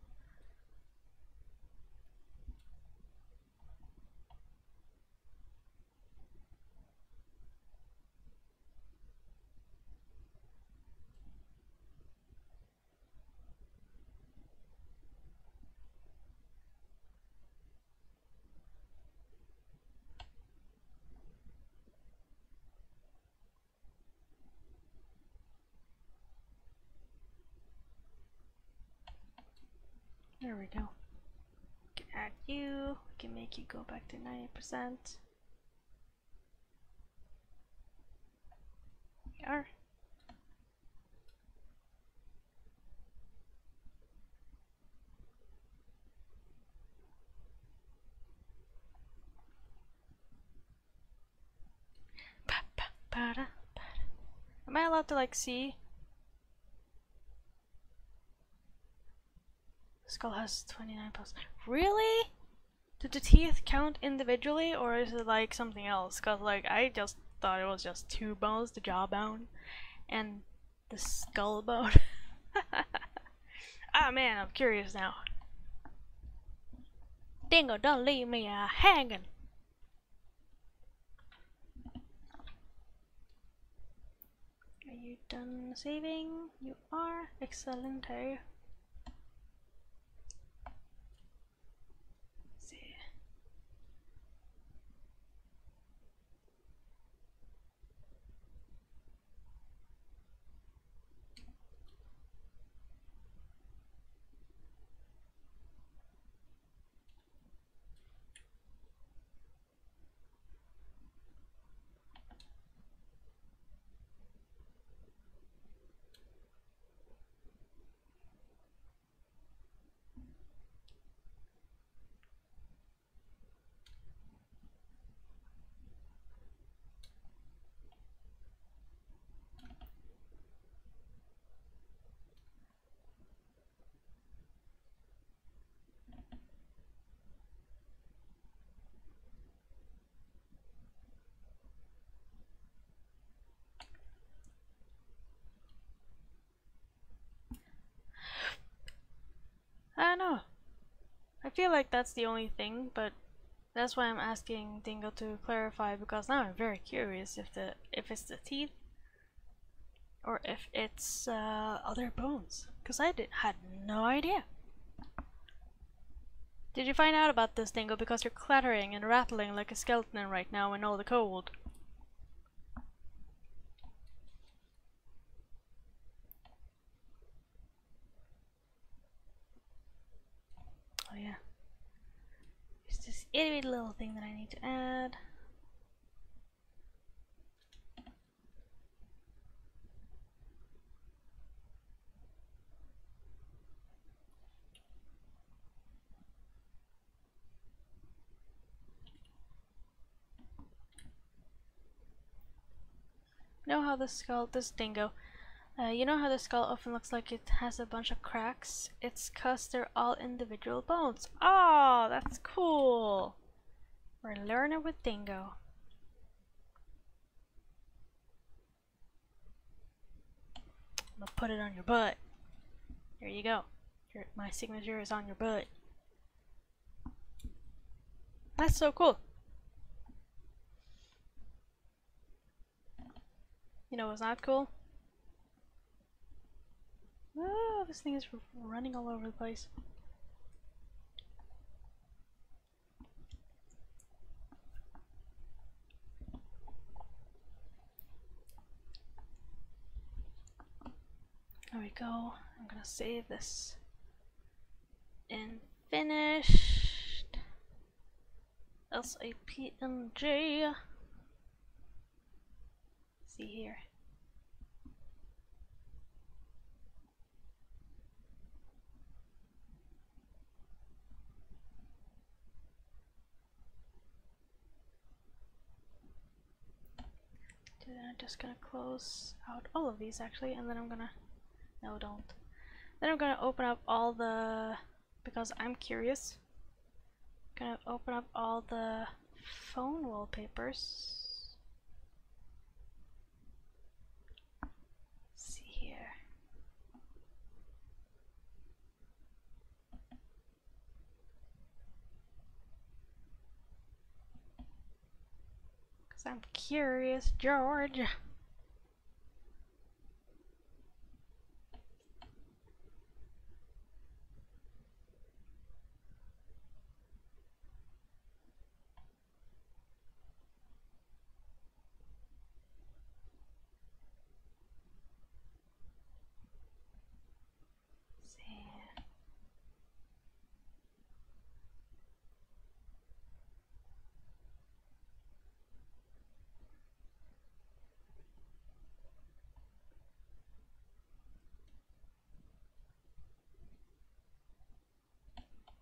There we go. We can add you, we can make you go back to 90%. We are. Am I allowed to like see? The skull has 29 plus. Really? Do the teeth count individually or is it like something else? Cause like I just thought it was just two bones, the jawbone and the skull bone. Ah man, I'm curious now. Dingo, don't leave me hanging. Are you done saving? You are. Excellent. Hey. See. I don't know. I feel like that's the only thing, but that's why I'm asking Dingo to clarify because now I'm very curious if it's the teeth or if it's other bones. Cause I had no idea. Did you find out about this, Dingo? Because you're clattering and rattling like a skeleton right now in all the cold. yeah. It's this itty bitty little thing that I need to add. You know how the skull, this dingo, you know how the skull often looks like it has a bunch of cracks? It's cause they're all individual bones. Oh, that's cool. We're learning with Dingo. I'm gonna put it on your butt. There you go. My signature is on your butt. That's so cool. You know what's not cool? Oh, this thing is running all over the place. There we go. I'm gonna save this. And finished. AmaiPetisu. See here. I'm just gonna close out all of these actually, and then I'm gonna, no, don't. Then I'm gonna open up all the, because I'm curious, gonna open up all the phone wallpapers. Let's see here. Because I'm curious, George.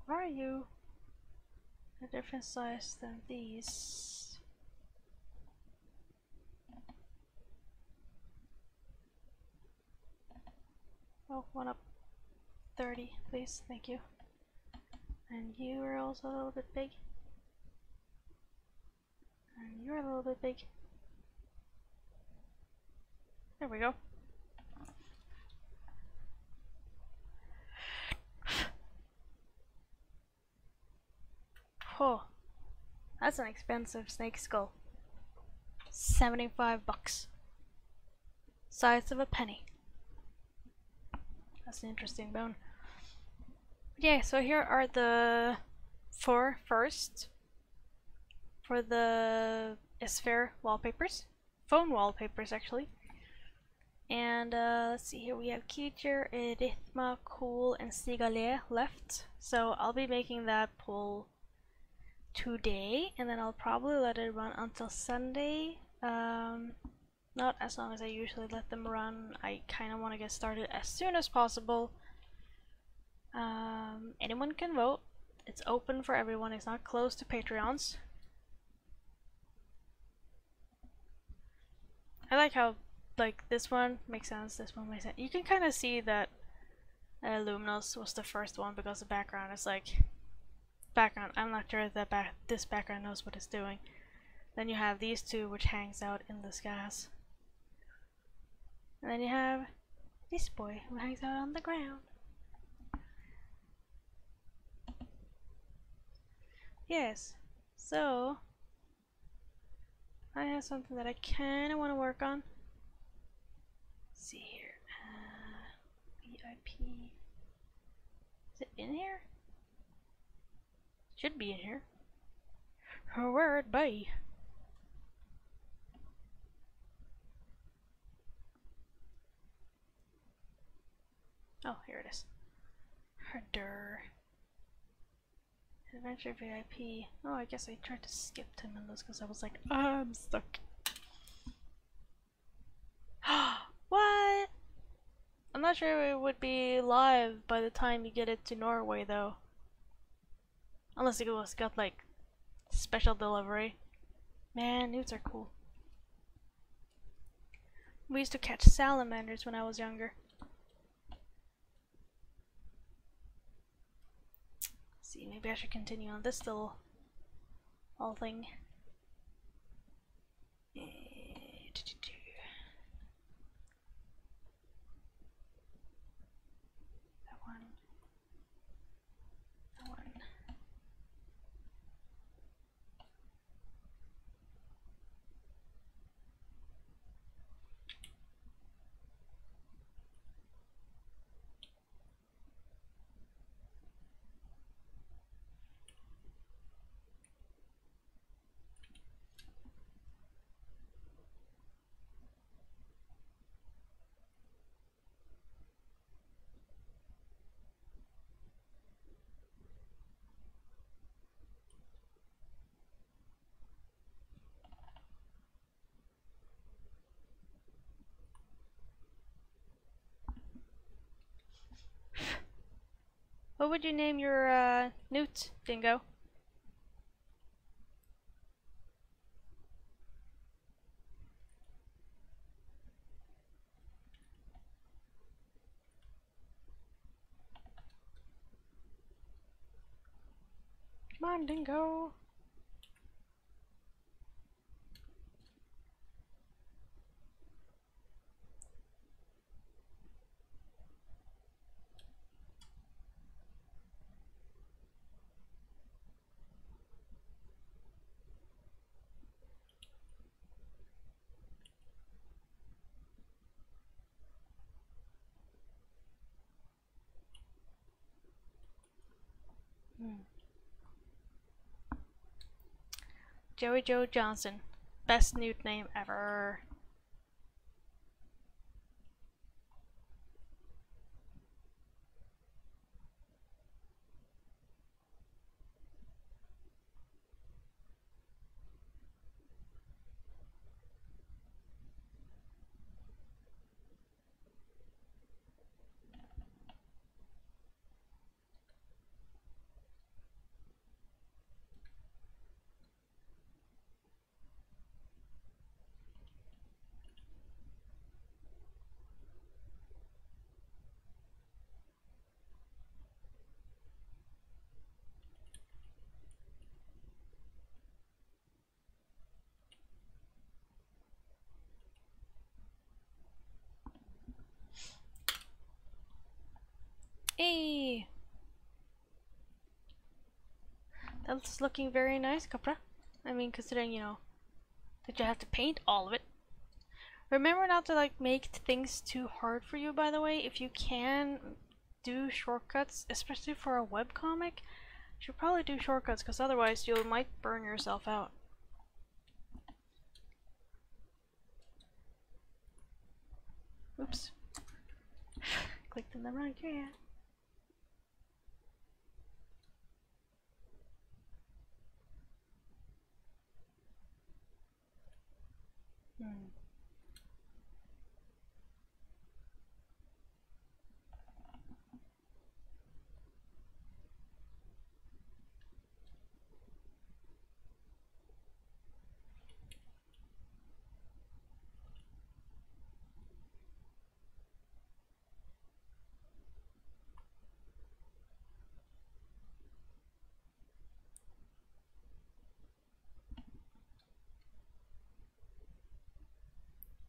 Why are you a different size than these? Oh, one up. 30, please. Thank you. And you are also a little bit big. And you're a little bit big. There we go. Oh, that's an expensive snake skull. 75 bucks. Size of a penny. That's an interesting bone. Yeah, so here are the 4 first for the sphere wallpapers. Phone wallpapers, actually. And let's see here, we have Keecher, Erithma, Cool, and Sigale left. So I'll be making that poll today, and then I'll probably let it run until Sunday. Not as long as I usually let them run. I kind of want to get started as soon as possible. Anyone can vote. It's open for everyone. It's not closed to Patreons. I like how, like, this one makes sense, this one makes sense. You can kind of see that Luminos was the first one because the background is like background. I'm not sure that this background knows what it's doing. Then you have these two, which hangs out in the skies. And then you have this boy who hangs out on the ground. Yes, so I have something that I kind of want to work on. Let's see here. VIP. Is it in here? Should be in here. Where it be? Oh, here it is. Herder. Adventure VIP. Oh, I guess I tried to skip 10 minutes because I was like, I'm stuck. What? I'm not sure it would be live by the time you get it to Norway though. Unless it was got like special delivery. Man, newts are cool. We used to catch salamanders when I was younger. Let's see, maybe I should continue on this little thing. That one. That one. What would you name your newt, Dingo? Come on, Dingo. Joey Joe Johnson. Best newt name ever. Hey! That's looking very nice, Capra. I mean, considering, you know, that you have to paint all of it. Remember not to, like, make things too hard for you, by the way. If you can do shortcuts, especially for a webcomic, you should probably do shortcuts, because otherwise you might burn yourself out. Oops. Clicked in the wrong area.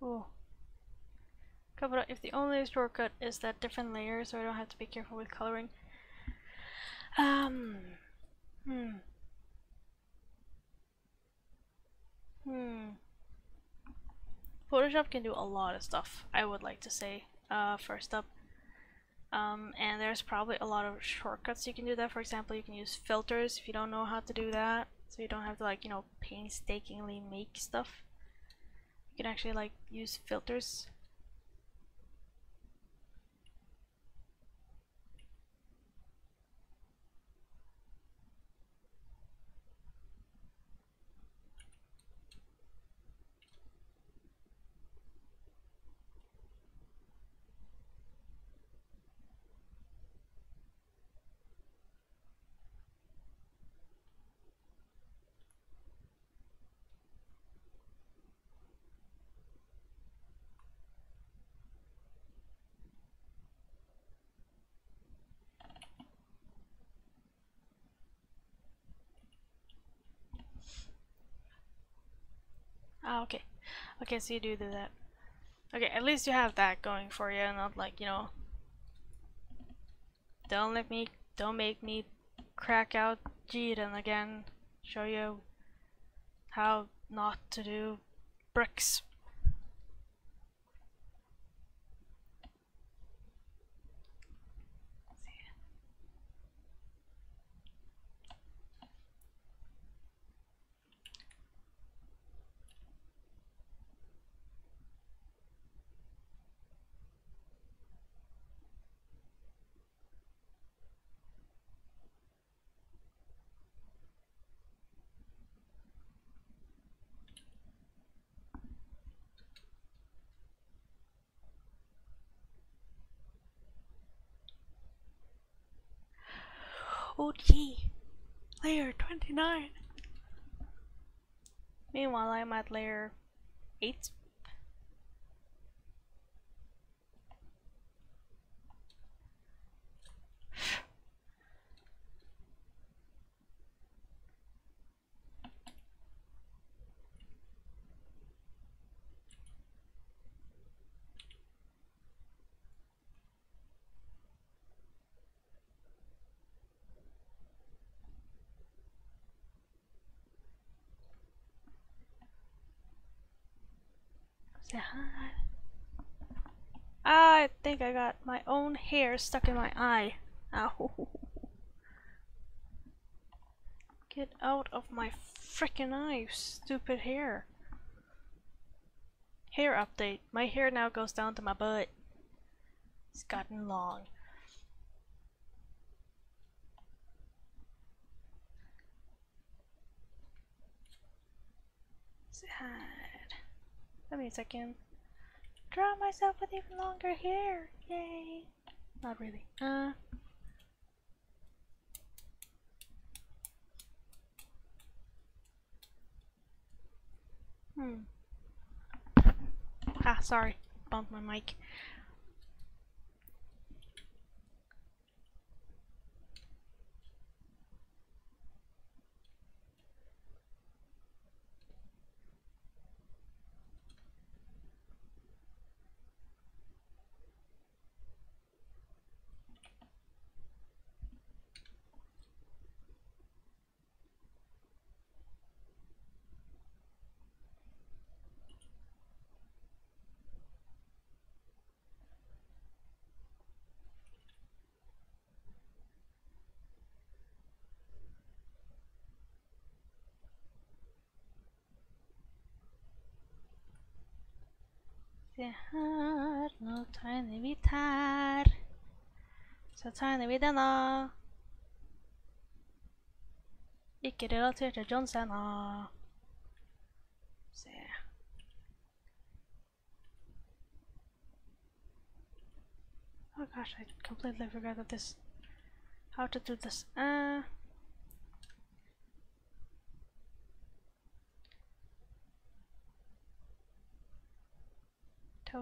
Oh. But if the only shortcut is that different layers, so I don't have to be careful with coloring. Photoshop can do a lot of stuff, I would like to say, first up. And there's probably a lot of shortcuts you can do that. For example, you can use filters if you don't know how to do that, so you don't have to, like, you know, painstakingly make stuff. You can actually, like, use filters. Ah, okay. Okay, so you do that. Okay, at least you have that going for you, not like, you know, don't make me crack out Ginn again. Show you how not to do bricks. Oh gee, layer 29. Meanwhile, I'm at layer 8. Say hi. I think I got my own hair stuck in my eye. Ow. Get out of my frickin' eye, you stupid hair. Hair update. My hair now goes down to my butt. It's gotten long. Sad. Let me a second. Draw myself with even longer hair. Yay. Not really. Ah, sorry. Bumped my mic. Det här, nu tar vi här. Så tar vi denna. Ikke relatert til John Cena. Se. Oh gosh, I completely forgot that this. How to do this.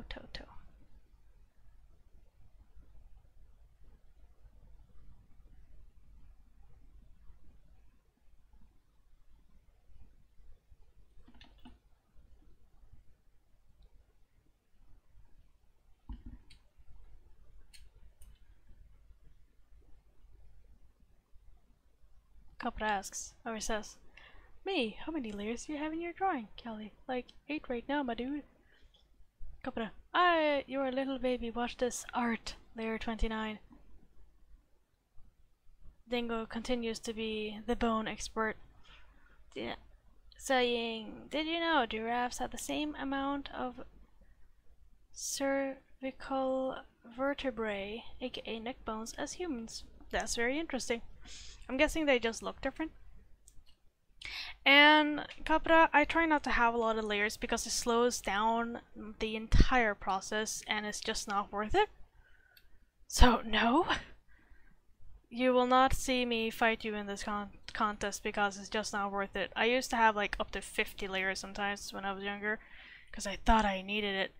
Toe. Copper asks, or says, "Me, how many layers do you have in your drawing, Kelly? Like 8 right now, my dude." Copper, you're a little baby, watch this art, layer 29. Dingo continues to be the bone expert. Yeah. Saying, did you know giraffes have the same amount of cervical vertebrae, aka neck bones, as humans? That's very interesting. I'm guessing they just look different. And Capra, I try not to have a lot of layers because it slows down the entire process and it's just not worth it. So no, you will not see me fight you in this contest because it's just not worth it. I used to have like up to 50 layers sometimes when I was younger because I thought I needed it,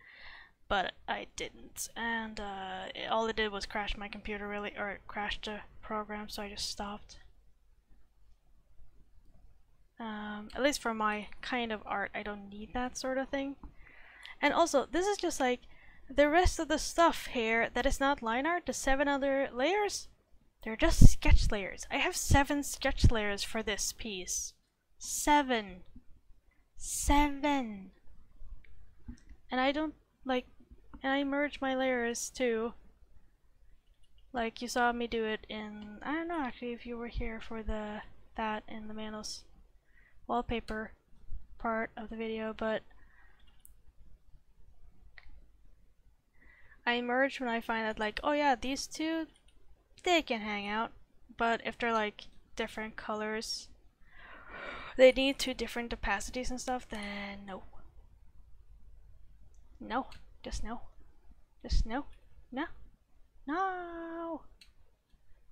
but I didn't. And all it did was crash my computer or crash the program, so I just stopped. At least for my kind of art, I don't need that sort of thing. And also, this is just like the rest of the stuff here that is not line art, the 7 other layers, they're just sketch layers. I have 7 sketch layers for this piece. 7. 7. And I don't like, and I merge my layers too. Like you saw me do it in, I don't know actually if you were here for that in the Manos wallpaper part of the video, but I merge when I find that like, oh yeah, these two, they can hang out, but if they're like different colors, they need 2 different opacities and stuff, then no. No. Just no. Just no. No. No.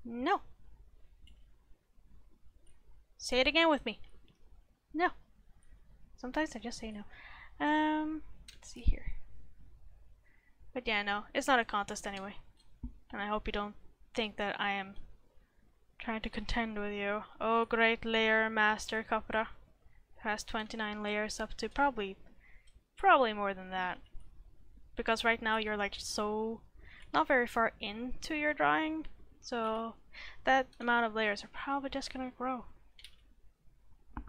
No. Say it again with me. No. Sometimes I just say no. Let's see here. But yeah, no, it's not a contest anyway. And I hope you don't think that I am trying to contend with you. Oh, great layer master Capra. Has 29 layers up to probably more than that. Because right now you're like so not very far into your drawing, so that amount of layers are probably just gonna grow. Oh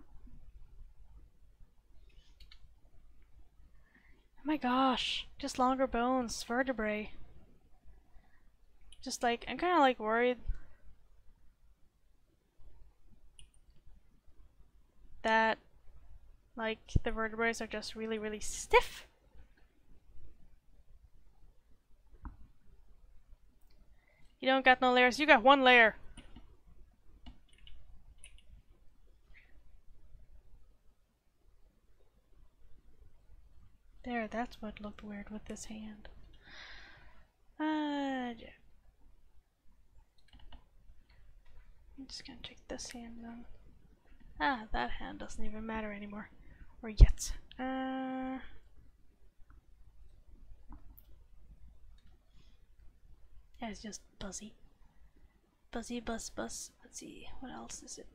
my gosh, just longer bones, vertebrae. Just like, I'm kinda like worried that like the vertebrae are just really, really stiff. You don't got no layers, you got 1 layer. There, that's what looked weird with this hand. Yeah. I'm just gonna check this hand then. Ah, that hand doesn't even matter anymore. Or yet. Yeah, it's just buzzy. Buzzy, buzz, buzz. Let's see, what else is it?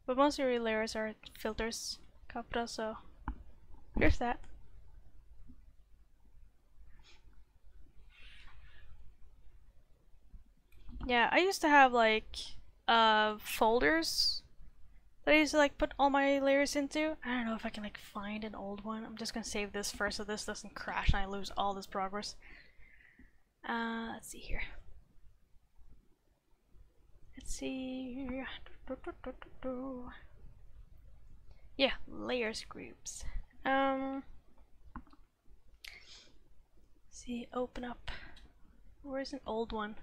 But most of your layers are filters, Capra, so here's that. Yeah, I used to have like folders that I used to like put all my layers into. I don't know if I can like find an old one. I'm just gonna save this first so this doesn't crash and I lose all this progress. Let's see here. Let's see. Yeah, layers groups. See, open up. Where's an old one?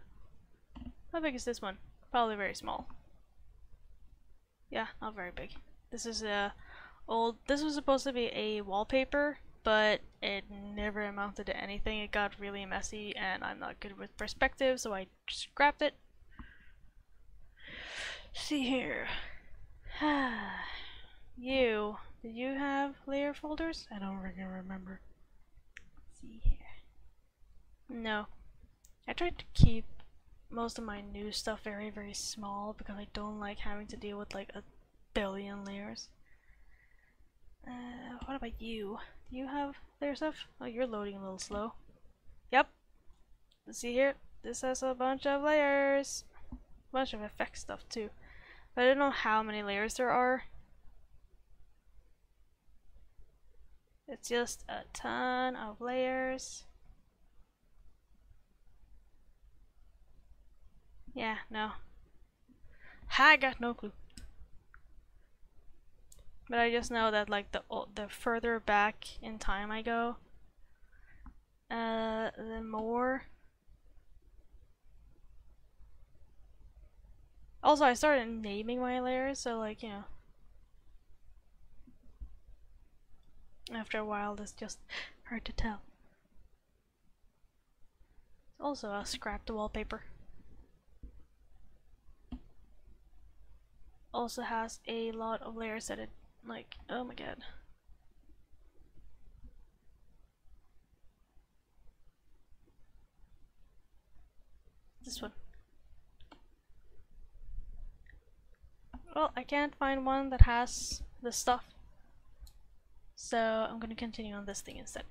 How big is this one? Probably very small. Yeah, not very big. This is a old. This was supposed to be a wallpaper, but it never amounted to anything. It got really messy, and I'm not good with perspective, so I scrapped it. See here. You. Did you have layer folders? I don't really remember. Let's see here. No. I tried to keep most of my new stuff very, very small because I don't like having to deal with like a billion layers. What about you? Do you have layer stuff? Oh, you're loading a little slow. Yep. Let's see here. This has a bunch of layers. A bunch of effect stuff too. But I don't know how many layers there are. It's just a ton of layers. Yeah, no. I got no clue. But I just know that like the further back in time I go, the more. Also, I started naming my layers, so like, you know, after a while it's just hard to tell. Also, I'll scrap the wallpaper. also has a lot of layers that it, like, oh my god. This one. Well, I can't find one that has the stuff, so I'm gonna continue on this thing instead.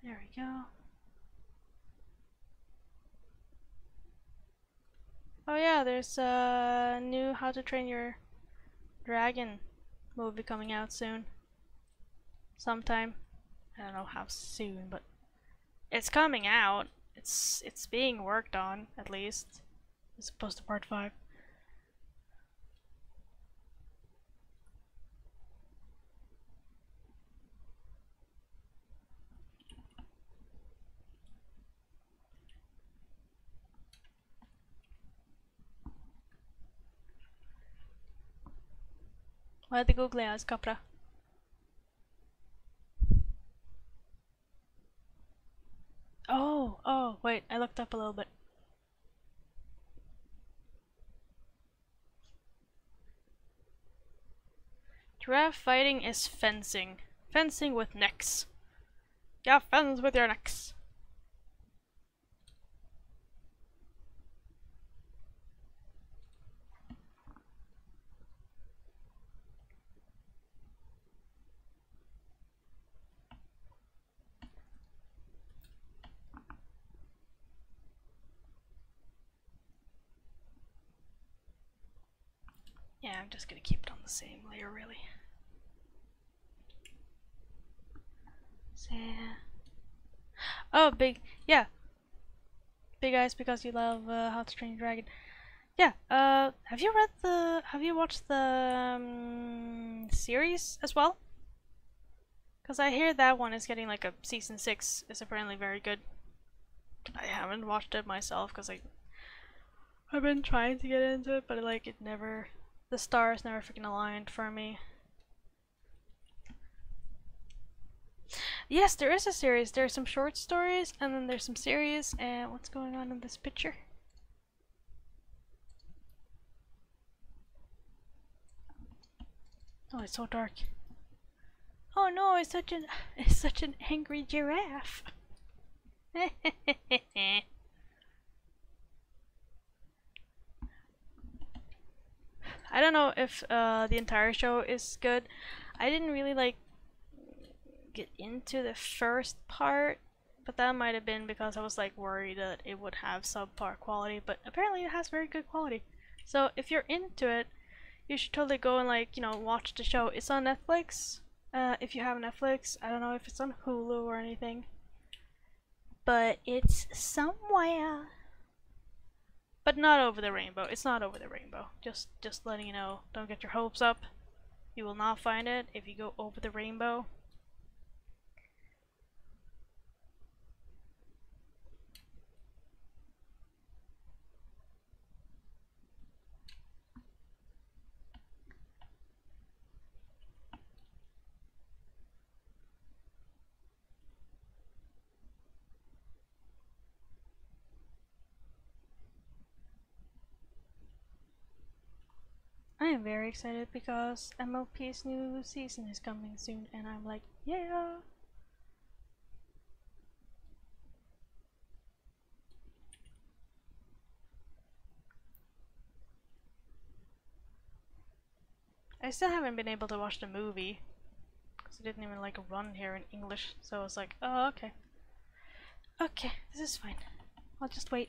There we go. Oh yeah, there's a new How to Train Your Dragon movie coming out soon. Sometime. I don't know how soon, but it's coming out. It's being worked on, at least. As opposed to part 5. Vad heter googla jag skapra? Oh, wait, I looked up a little bit. Giraffe fighting is fencing. Fencing with necks. Yeah, fence with your necks. Yeah, I'm just gonna keep it on the same layer, really. So, oh, yeah. Big eyes because you love How to Train Your Dragon. Yeah, have you watched the series as well? Because I hear that one is getting like a season 6 is apparently very good. I haven't watched it myself because I've been trying to get into it, but like the stars never freaking aligned for me. Yes, there is a series. There are some short stories, and then there's some series. And what's going on in this picture? Oh, it's so dark. Oh no, it's such an angry giraffe. I don't know if the entire show is good. I didn't really like get into the first part, but that might have been because I was like worried that it would have subpar quality, but apparently it has very good quality. So if you're into it, you should totally go and like, you know, watch the show. It's on Netflix. If you have Netflix, I don't know if it's on Hulu or anything, but it's somewhere. But not Over the Rainbow. It's not Over the Rainbow. Just letting you know. Don't get your hopes up. You will not find it if you go Over the Rainbow. I am very excited because MLP's new season is coming soon, and I'm like, yeah! I still haven't been able to watch the movie because it didn't even like run here in English, so I was like, oh, okay. Okay, this is fine. I'll just wait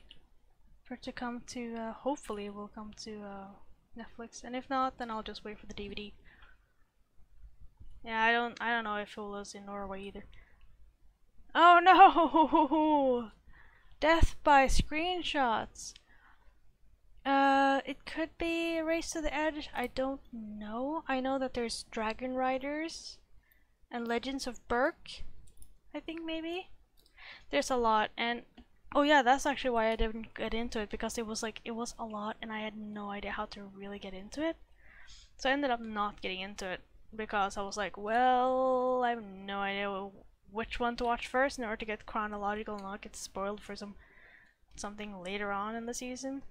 for it to come to, hopefully it will come to Netflix, and if not, then I'll just wait for the DVD. Yeah, I don't know if Hulu's in Norway either. Oh no! Death by screenshots. It could be Race to the Edge. I don't know. I know that there's Dragon Riders and Legends of Berk. I think maybe. There's a lot, and oh yeah, that's actually why I didn't get into it, because it was a lot and I had no idea how to really get into it. So I ended up not getting into it because I was like, well, I have no idea which one to watch first in order to get chronological and not get spoiled for something later on in the season.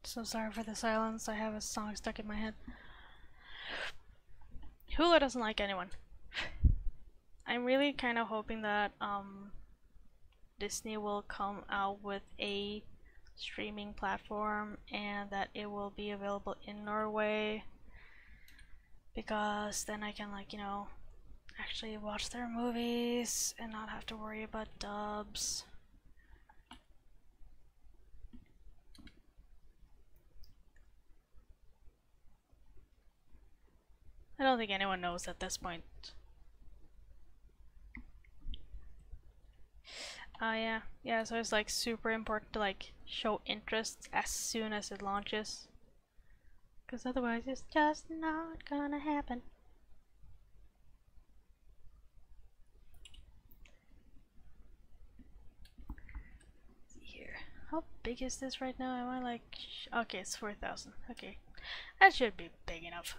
So sorry for the silence, I have a song stuck in my head. Hulu doesn't like anyone. I'm really kind of hoping that Disney will come out with a streaming platform and that it will be available in Norway, because then I can, like, you know, actually watch their movies and not have to worry about dubs. I don't think anyone knows at this point. Yeah, so it's like super important to like show interest as soon as it launches, because otherwise it's just not gonna happen. Let's see here. How big is this right now? Am I like... Okay, it's 4,000. Okay. That should be big enough.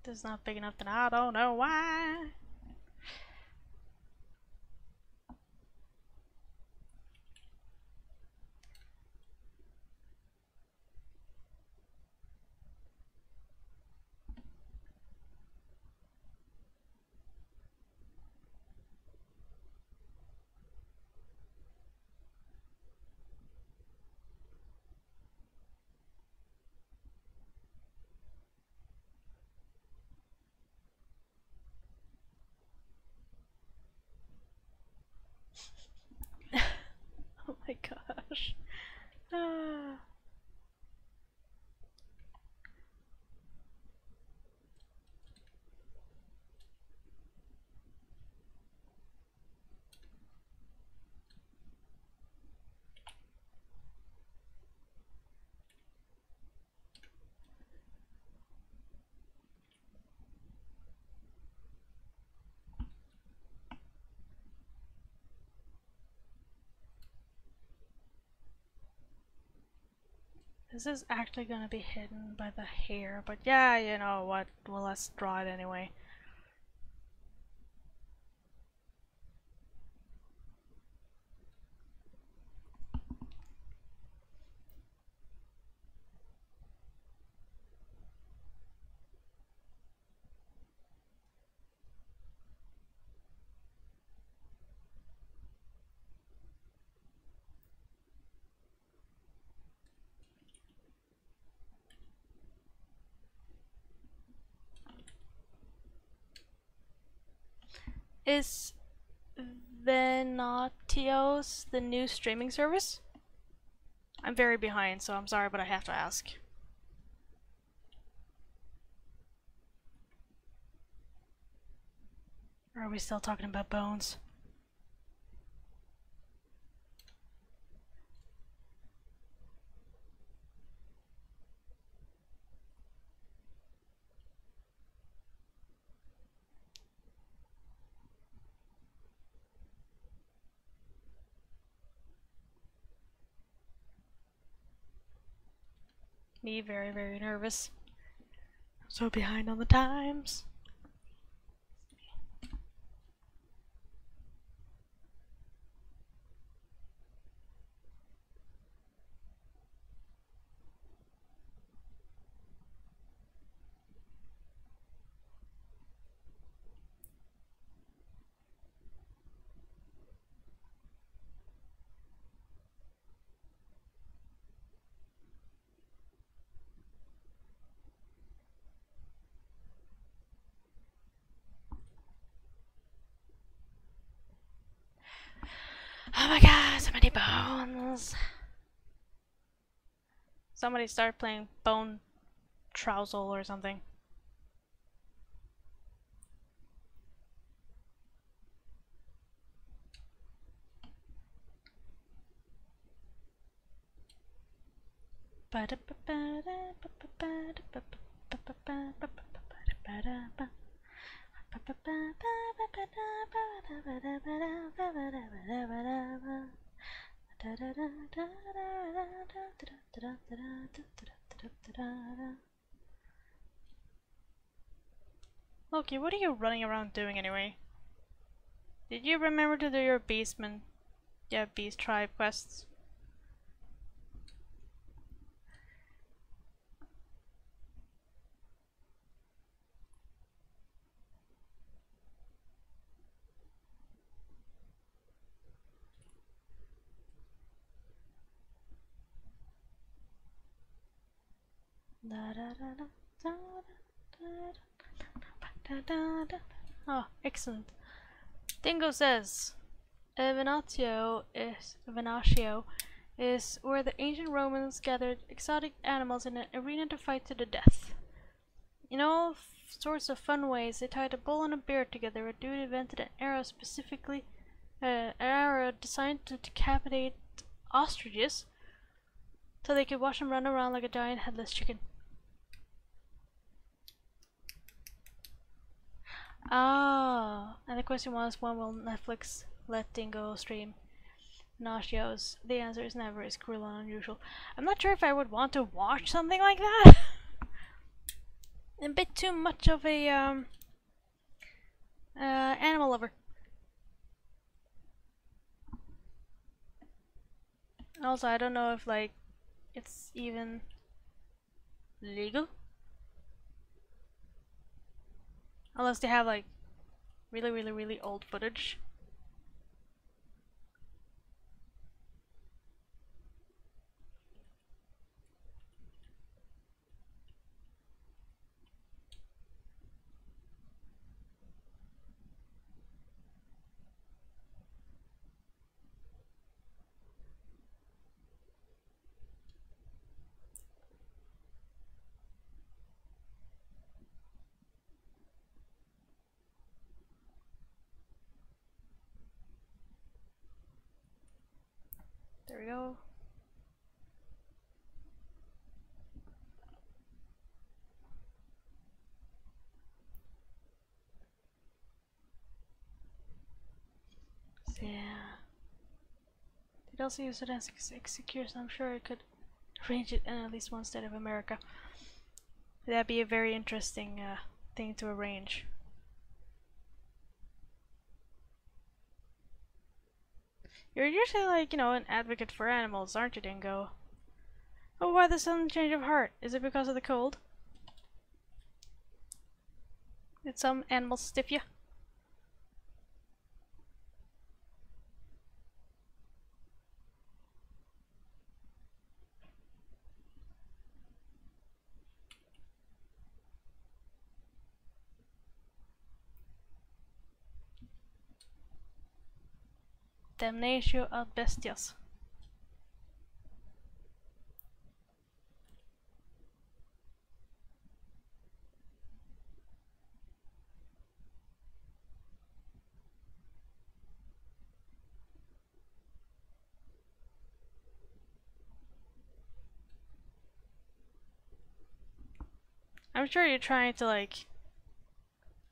This is not big enough, then I don't know why. Oh my gosh. Ah. This is actually gonna be hidden by the hair, but yeah, you know what? Well, let's draw it anyway. Is Venatios the new streaming service? I'm very behind, so I'm sorry, but I have to ask. Or are we still talking about bones? Me very, very nervous. I'm so behind on the times. Oh my god, so many bones! Somebody start playing Bone Trousel or something. Loki, what are you running around doing anyway? Did you remember to do your beastman? Yeah, beast tribe quests. Oh, excellent. Dingo says, Venatio is where the ancient Romans gathered exotic animals in an arena to fight to the death. In all sorts of fun ways, they tied a bull and a bear together. A dude invented an arrow designed to decapitate ostriches, so they could watch them run around like a giant headless chicken. Ah, and the question was, when will Netflix let Dingo stream Nachios? The answer is never. It's cruel and unusual. I'm not sure if I would want to watch something like that. A bit too much of a animal lover. Also, I don't know if like it's even legal, unless they have like really old footage. There we go. So, yeah. It also use it as execution. I'm sure I could arrange it in at least one state of America. That'd be a very interesting thing to arrange. You're usually like, you know, an advocate for animals, aren't you, Dingo? Oh, why the sudden change of heart? Is it because of the cold? Did some animals stiff you? Damnatio ad bestias. I'm sure you're trying to like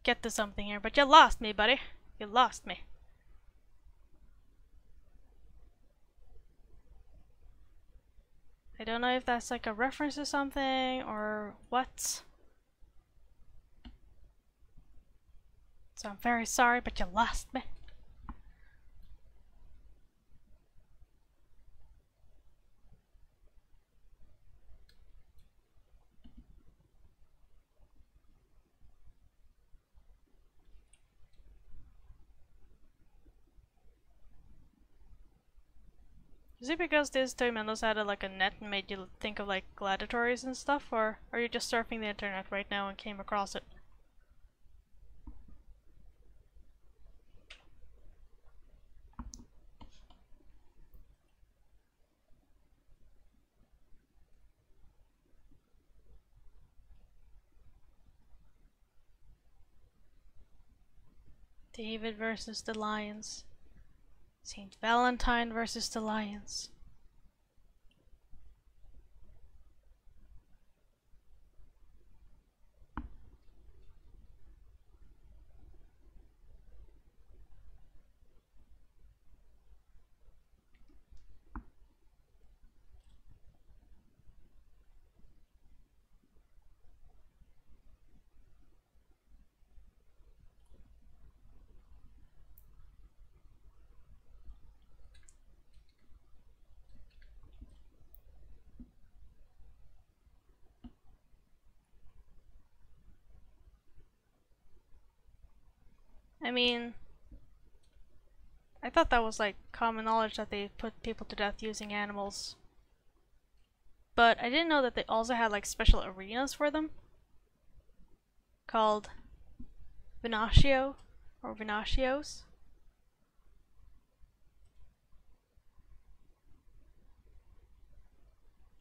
get to something here, but you lost me, buddy. You lost me. I don't know if that's like a reference to something or what. So I'm very sorry, but you lost me. Is it because this Toymendos had like a net and made you think of like gladiatories and stuff, or are you just surfing the internet right now and came across it? David versus the Lions. Saint Valentine versus the Lions. I mean, I thought that was like common knowledge that they put people to death using animals. But I didn't know that they also had like special arenas for them. Called Venatio or Venatios.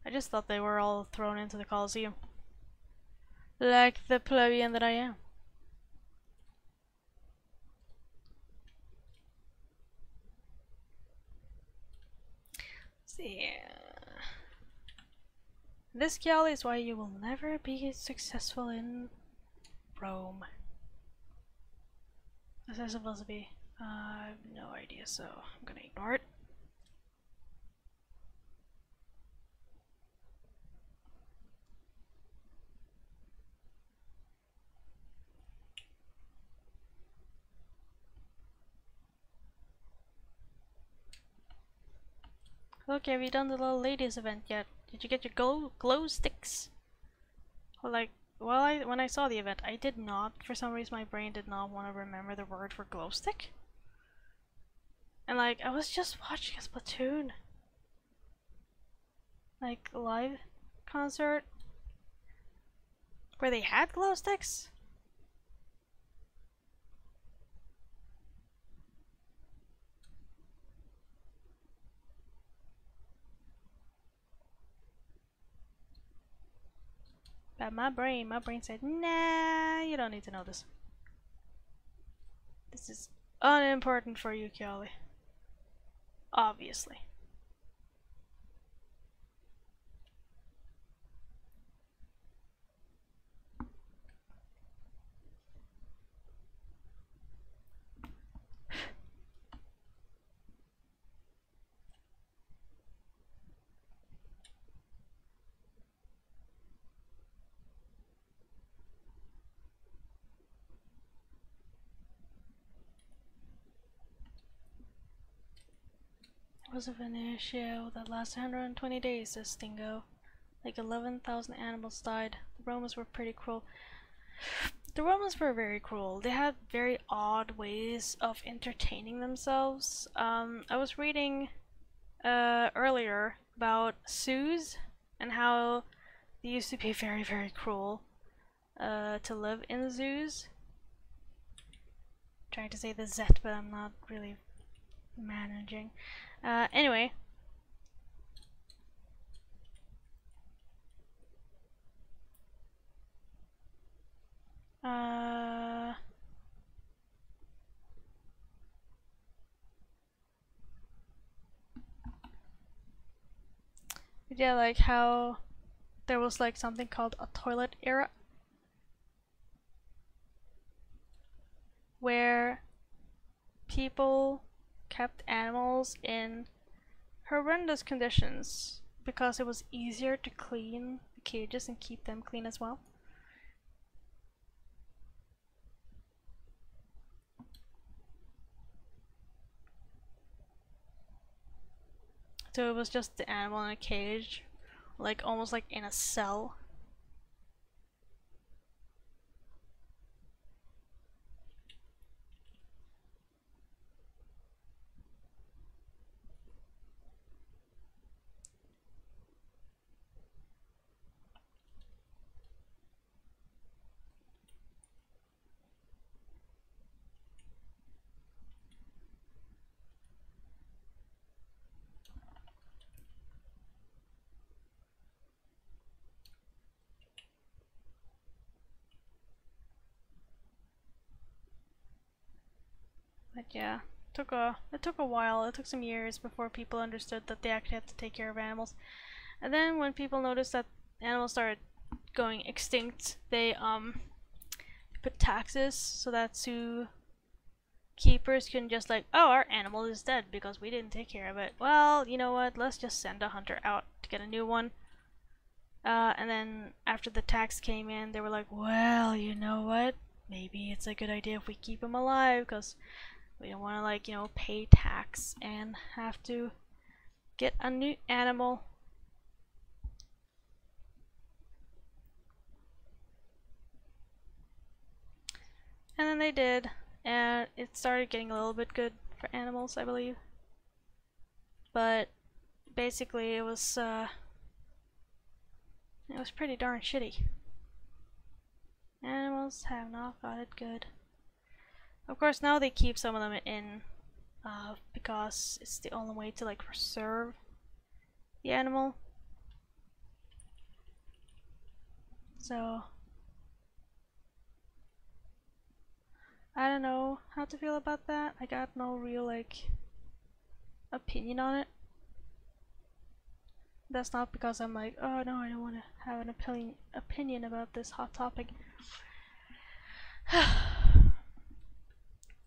I just thought they were all thrown into the Colosseum. Like the plebeian that I am. See. This Chiali is why you will never be successful in Rome. This is supposed to be. I have no idea, so I'm gonna ignore it. Okay, have you done the little ladies event yet? Did you get your glow sticks? Well, like, when I saw the event, I did not. For some reason, my brain did not want to remember the word for glow stick. And like, I was just watching a Splatoon, like, live concert where they had glow sticks. But my brain said, nah, you don't need to know this. This is unimportant for you, Chiali. Obviously. It was a Venetia that lasted 120 days, says Dingo. Like 11,000 animals died. The Romans were pretty cruel. The Romans were very cruel. They had very odd ways of entertaining themselves. I was reading earlier about zoos and how they used to be very, very cruel to live in zoos. I'm trying to say the Z, but I'm not really managing. Anyway. Yeah, like how there was like something called a toilet era, where people kept animals in horrendous conditions because it was easier to clean the cages and keep them clean as well. So it was just the animal in a cage, like almost like in a cell. But yeah, it took a while. It took some years before people understood that they actually had to take care of animals. And then when people noticed that animals started going extinct, they put taxes so that zookeepers can just like, oh, our animal is dead because we didn't take care of it. Well, you know what? Let's just send a hunter out to get a new one. And then after the tax came in, they were like, well, you know what? Maybe it's a good idea if we keep him alive because we don't want to, like, you know, pay tax and have to get a new animal. And then they did, and it started getting a little bit good for animals, I believe. But basically, it was pretty darn shitty. Animals have not got it good. Of course, now they keep some of them in because it's the only way to like preserve the animal. So I don't know how to feel about that. I got no real like opinion on it. That's not because I'm like, oh no, I don't want to have an opinion about this hot topic.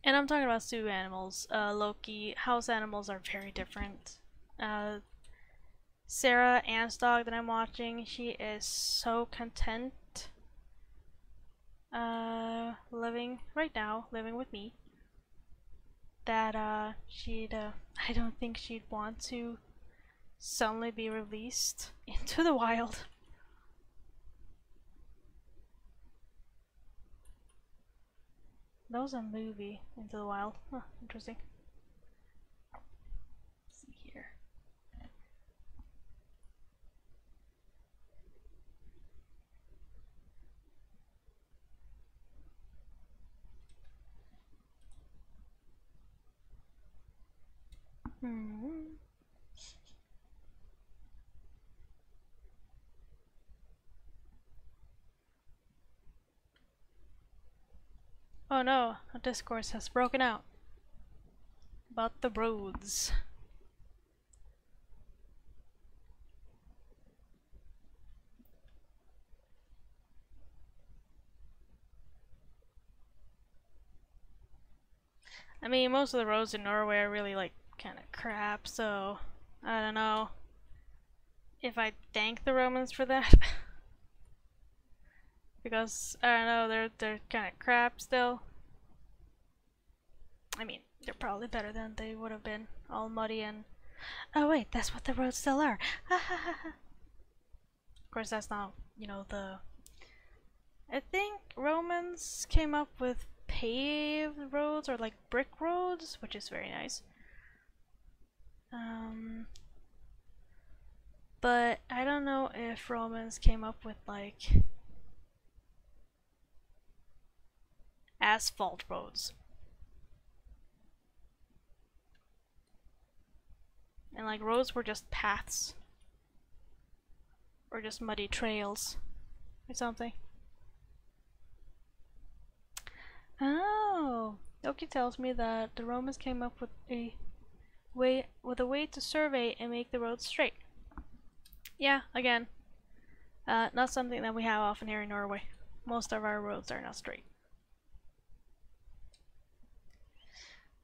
And I'm talking about zoo animals. Loki, house animals are very different. Sarah, Anne's dog that I'm watching, she is so content living with me that I don't think she'd want to suddenly be released into the wild. That was a movie, Into the Wild. Huh, interesting. Let's see here. Oh no, a discourse has broken out about the roads. I mean, most of the roads in Norway are really like kind of crap, so I don't know if I thank the Romans for that. Because I don't know, they're kind of crap still. I mean, they're probably better than they would have been, all muddy and. Oh wait, that's what the roads still are. Of course, that's not, you know, the. I think Romans came up with paved roads or like brick roads, which is very nice. But I don't know if Romans came up with like asphalt roads. And like roads were just paths. Or just muddy trails. Or something. Oh! Oki tells me that the Romans came up with a way to survey and make the roads straight. Yeah, again. Not something that we have often here in Norway. Most of our roads are not straight.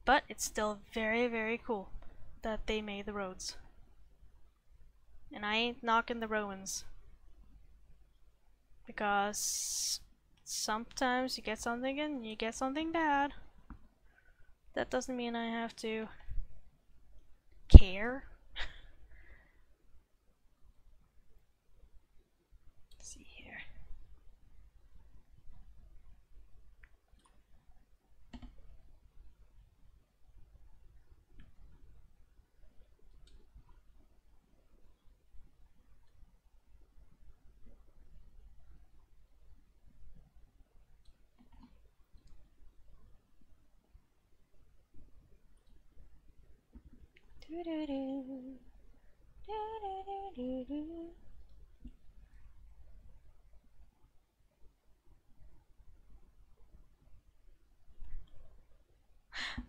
But it's still very, very cool that they made the roads. And I ain't knocking the Romans. Because sometimes you get something good and you get something bad. That doesn't mean I have to care. Let's see here.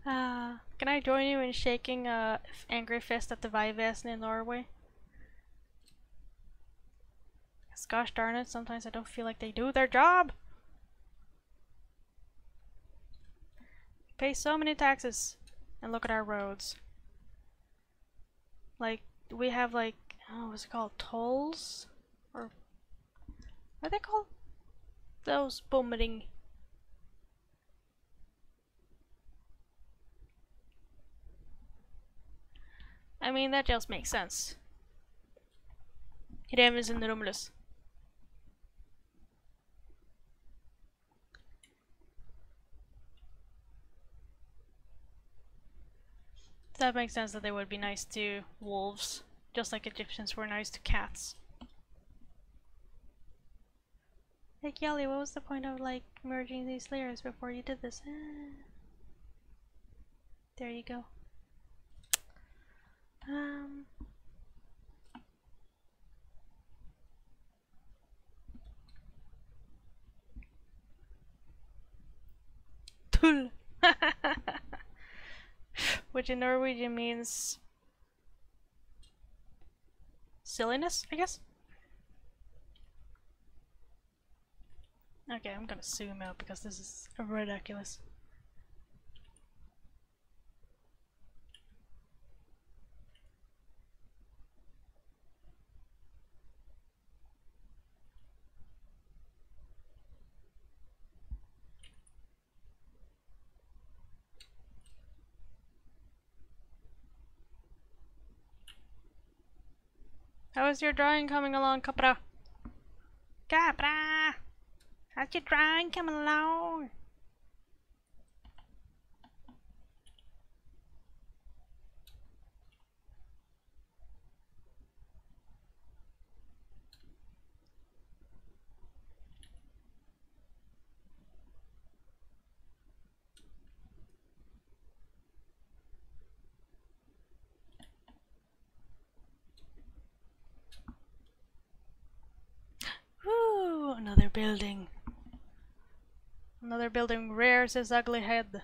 Can I join you in shaking a angry fist at the Vivesen in Norway? 'Cause gosh darn it, sometimes I don't feel like they do their job. Pay so many taxes, and look at our roads. Like, we have like, oh, what's it called? Tolls? Or what are they called? Those boomering. I mean, that just makes sense. Reven sin Romulus. That makes sense that they would be nice to wolves, just like Egyptians were nice to cats. Like, Yali, what was the point of, like, merging these layers before you did this? There you go. Tull! Which in Norwegian means silliness, I guess? Okay, I'm gonna zoom out because this is ridiculous. How is your drawing coming along, Capra? Capra! How's your drawing coming along? Woo! Another building. Another building rears its ugly head.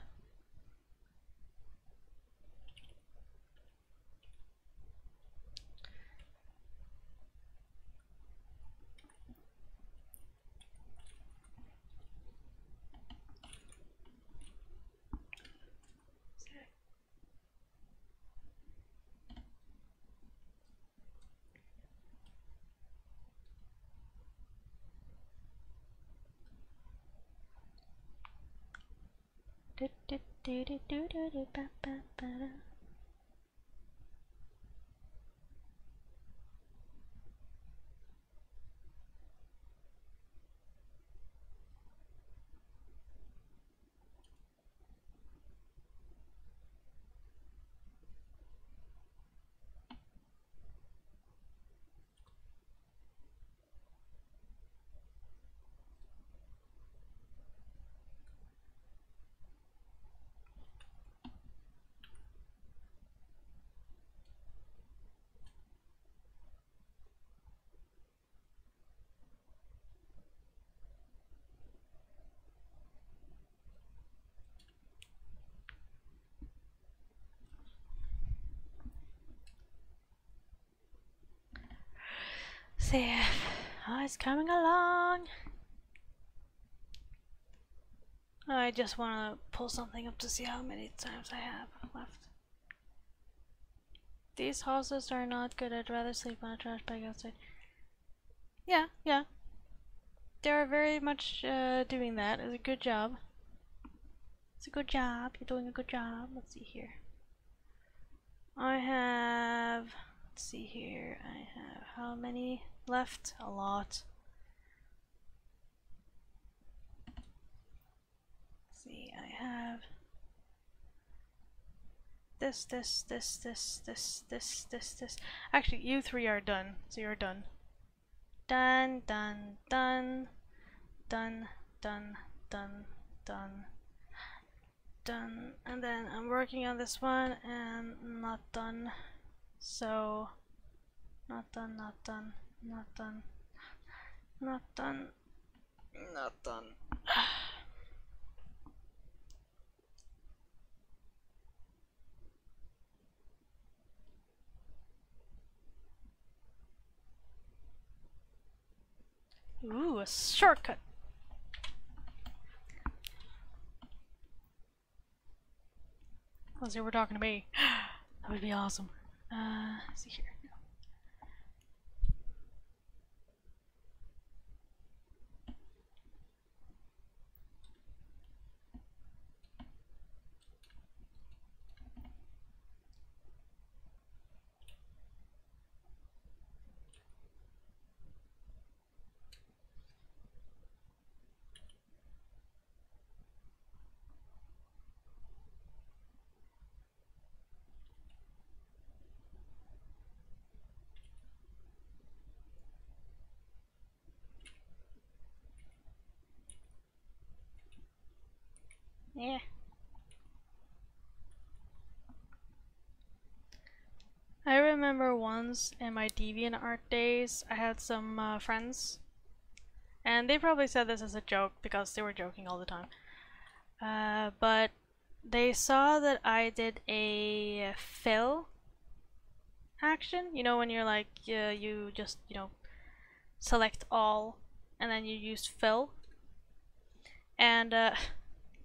See, oh, it's coming along. I just want to pull something up to see how many times I have left. These houses are not good. I'd rather sleep on a trash bag outside. Yeah, yeah. They're very much doing that. It's a good job. It's a good job. You're doing a good job. Let's see here. I have... Let's see here. I have how many left? A lot. Let's see, I have... This. Actually, you three are done. So you're done. Done. And then I'm working on this one and not done. So not done. Ooh, a shortcut. Unless they were talking to me. That would be awesome. Let's see here. Yeah. I remember once in my DeviantArt days, I had some friends, and they probably said this as a joke because they were joking all the time. But they saw that I did a fill action. You know, when you're like, you just, select all and then you use fill. And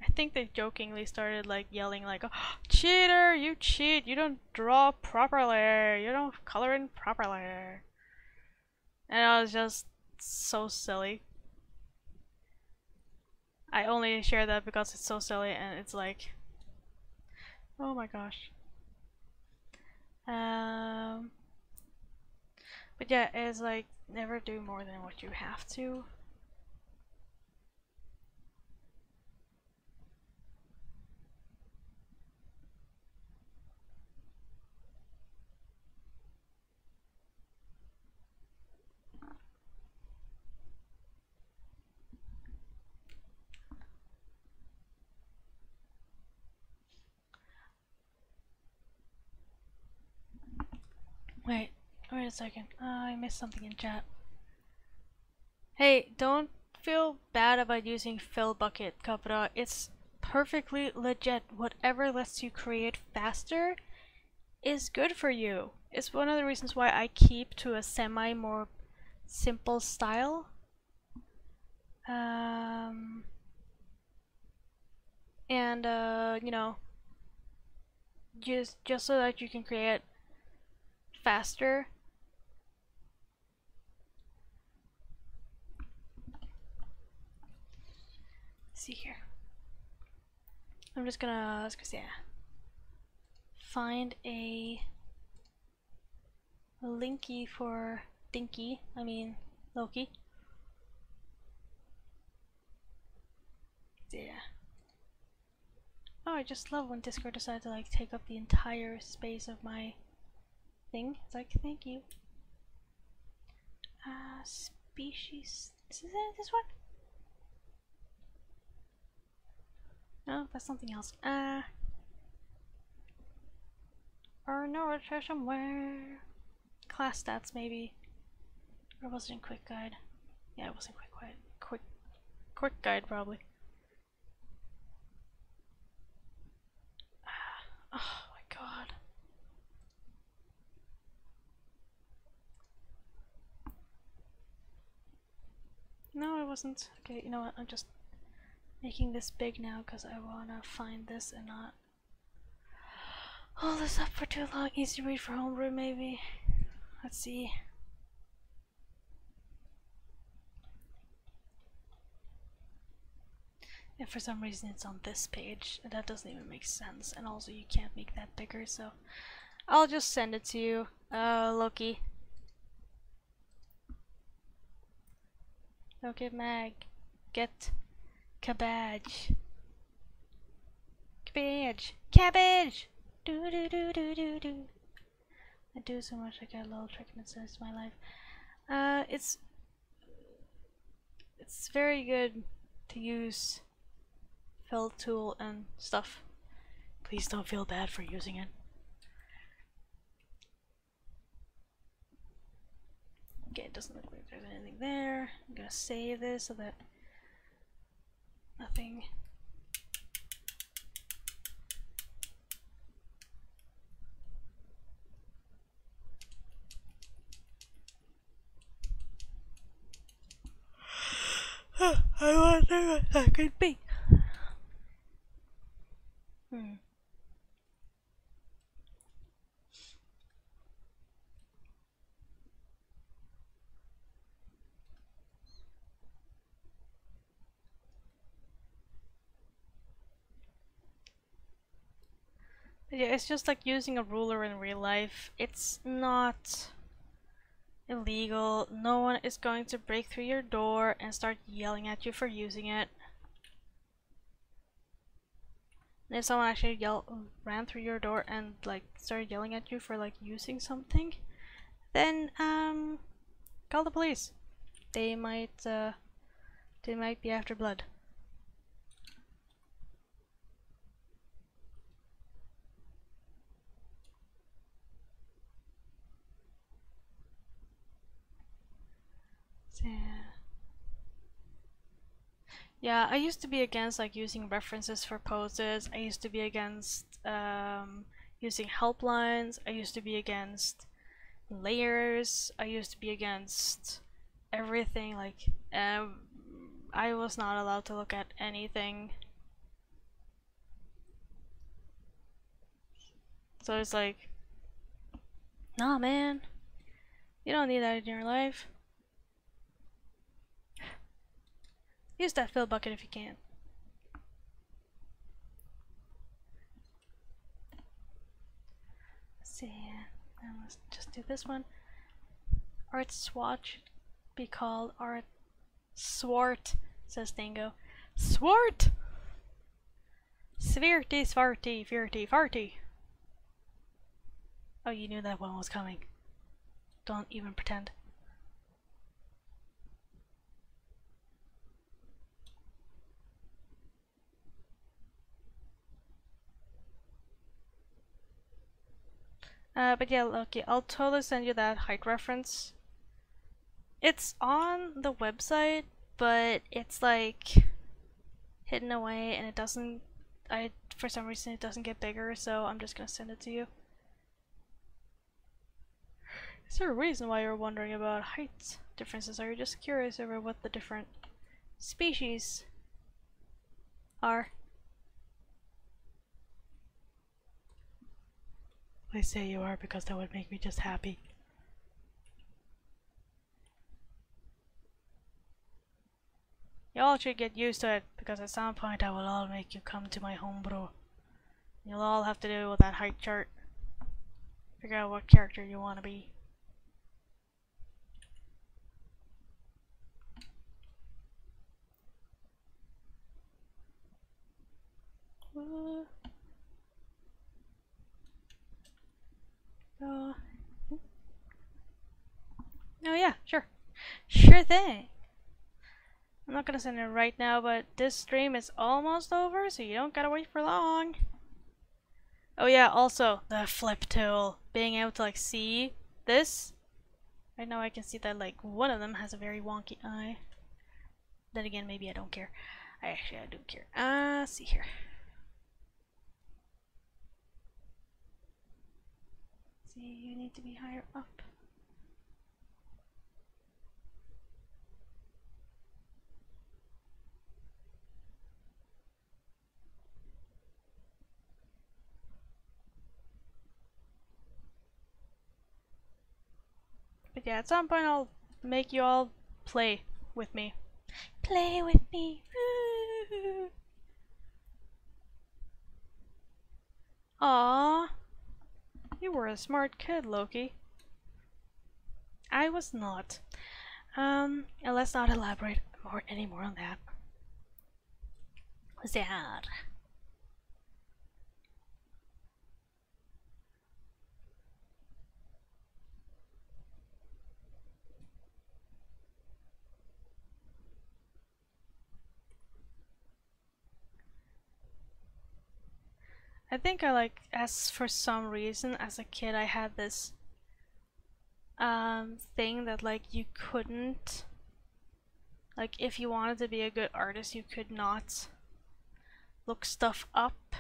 I think they jokingly started like yelling like, oh, cheater, you cheat, you don't draw properly, you don't color in properly. And I was just so silly. I only share that because it's so silly and it's like, oh my gosh. But yeah, it's like never do more than what you have to. Wait a second. I missed something in chat. Hey, don't feel bad about using fill bucket, Kapra. It's perfectly legit. Whatever lets you create faster is good for you. It's one of the reasons why I keep to a semi more simple style. And you know, just so that you can create faster. Let's see here. I'm just gonna find a linky for Loki. Yeah. Oh, I just love when Discord decides to like take up the entire space of my thing. It's like, thank you. Species. Is it this one? No, that's something else. Or no, it's here somewhere. Class stats, maybe. Or was it in quick guide? Yeah, it wasn't quick guide, probably. Oh my god. No, it wasn't. Okay, you know what? I'm just making this big now because I wanna find this and not hold this up for too long. Easy read for homebrew, maybe. Let's see. And for some reason it's on this page, and that doesn't even make sense. And also you can't make that bigger, so I'll just send it to you, Loki. Okay, Mag. Get cabbage. Cabbage! Cabbage! Do do do do do do. I do so much I get a little trick and it says my life. It's very good to use fill tool and stuff. Please don't feel bad for using it. Okay, it doesn't look like there's anything there. I'm gonna save this so that nothing. that could be. Yeah, it's just like using a ruler in real life. It's not illegal. No one is going to break through your door and start yelling at you for using it. And if someone actually ran through your door and like started yelling at you for like using something, then call the police. They might be after blood. Yeah, I used to be against like using references for poses. I used to be against using helplines. I used to be against layers. I used to be against everything. Like I was not allowed to look at anything. So it's like, nah, man, you don't need that in your life. Use that fill bucket if you can. Let's see. Let's just do this one. Art swatch be called art swart, says Dingo. Swart! Svirty, svarty, firty, farty. Oh, you knew that one was coming. Don't even pretend. But yeah, Loki, I'll totally send you that height reference. It's on the website, but it's like hidden away and it doesn't, for some reason it doesn't get bigger, so I'm just gonna send it to you. Is there a reason why you're wondering about height differences? Are you just curious over what the different species are? Please say you are, because that would make me just happy. Y'all should get used to it, because at some point I will all make you come to my homebrew. You'll all have to do with that height chart. Figure out what character you want to be. Oh yeah, sure. Sure thing. I'm not gonna send it right now, but this stream is almost over, so you don't gotta wait for long. Oh yeah, also, the flip tool. Being able to like see this. Right now I can see that like one of them has a very wonky eye. Then again, maybe I don't care. I do care. See here. See, you need to be higher up. But yeah, at some point I'll make you all play with me. Play with me. Aww. You were a smart kid, Loki. I was not. And let's not elaborate any more on that. Sad. I think I like, as for some reason, as a kid, I had this thing that like you couldn't, like if you wanted to be a good artist, you could not look stuff up.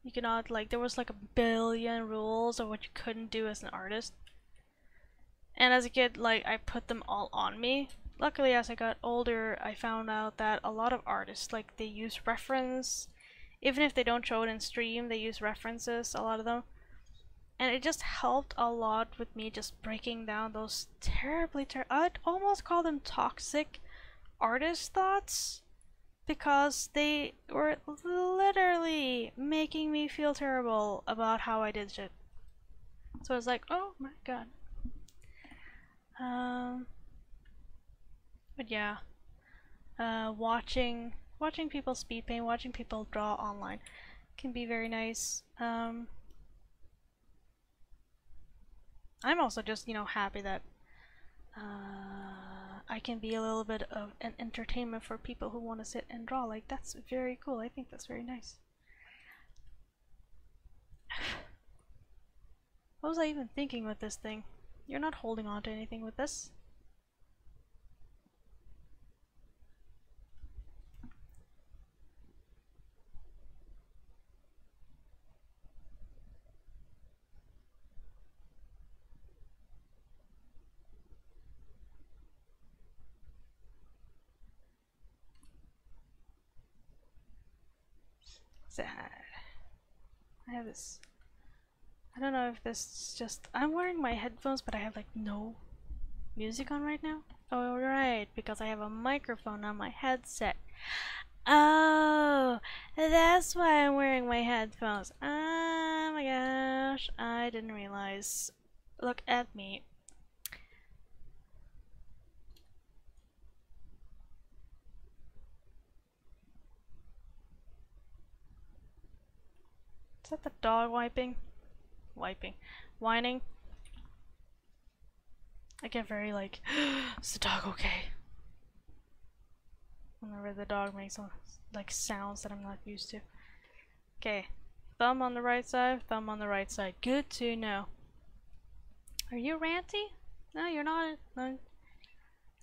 You could not, like, there was like a billion rules of what you couldn't do as an artist. And as a kid, like, I put them all on me. luckily as I got older, I found out that a lot of artists, like, they use reference, even if they don't show it in stream, they use references, a lot of them. And it just helped a lot with me just breaking down those I'd almost call them toxic artist thoughts, because they were literally making me feel terrible about how I did shit. So I was like, oh my god. But yeah, watching people speed paint, watching people draw online can be very nice. I'm also just, you know, happy that I can be a little bit of an entertainment for people who want to sit and draw. Like, that's very cool. I think that's very nice. What was I even thinking with this thing? You're not holding on to anything with this. Sad. I have this. I don't know if this is just. I'm wearing my headphones, but I have like no music on right now. Oh, right, because I have a microphone on my headset. Oh, that's why I'm wearing my headphones. Oh my gosh, I didn't realize. Look at me. Is that the dog wiping? Whining? I get very like, is the dog okay? Whenever the dog makes some like sounds that I'm not used to. Okay, thumb on the right side, thumb on the right side. Good to know. Are you ranty? No, you're not. No,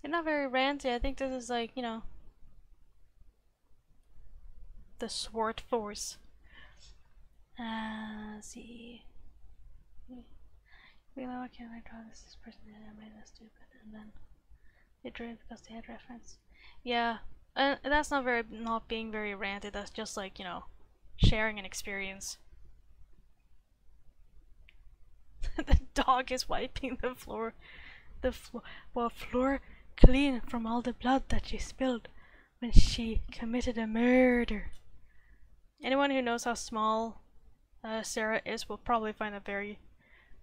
you're not very ranty. I think this is like, you know, the sword force. Let's see. Why can't I draw this person that I made that stupid? And then they drew it because they had reference. Yeah, that's not being very ranty. That's just like, you know, sharing an experience. The dog is wiping the floor clean from all the blood that she spilled when she committed a murder. Anyone who knows how small Sarah is will probably find that very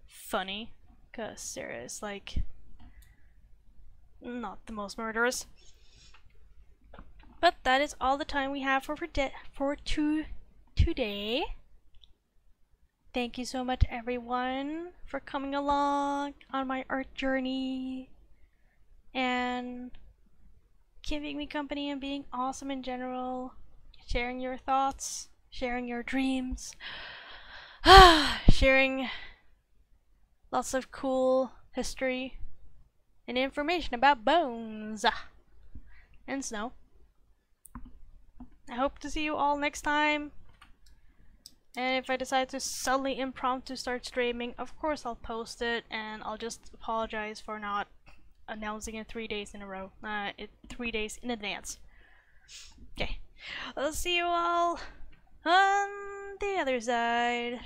funny, because Sarah is like not the most murderous. But that is all the time we have for today. Thank you so much, everyone, for coming along on my art journey and keeping me company and being awesome in general, sharing your thoughts, sharing your dreams, sharing lots of cool history and information about bones and snow. I hope to see you all next time. And if I decide to suddenly impromptu start streaming, of course I'll post it, and I'll just apologize for not announcing it 3 days in a row. 3 days in advance. Okay. I'll see you all on the other side.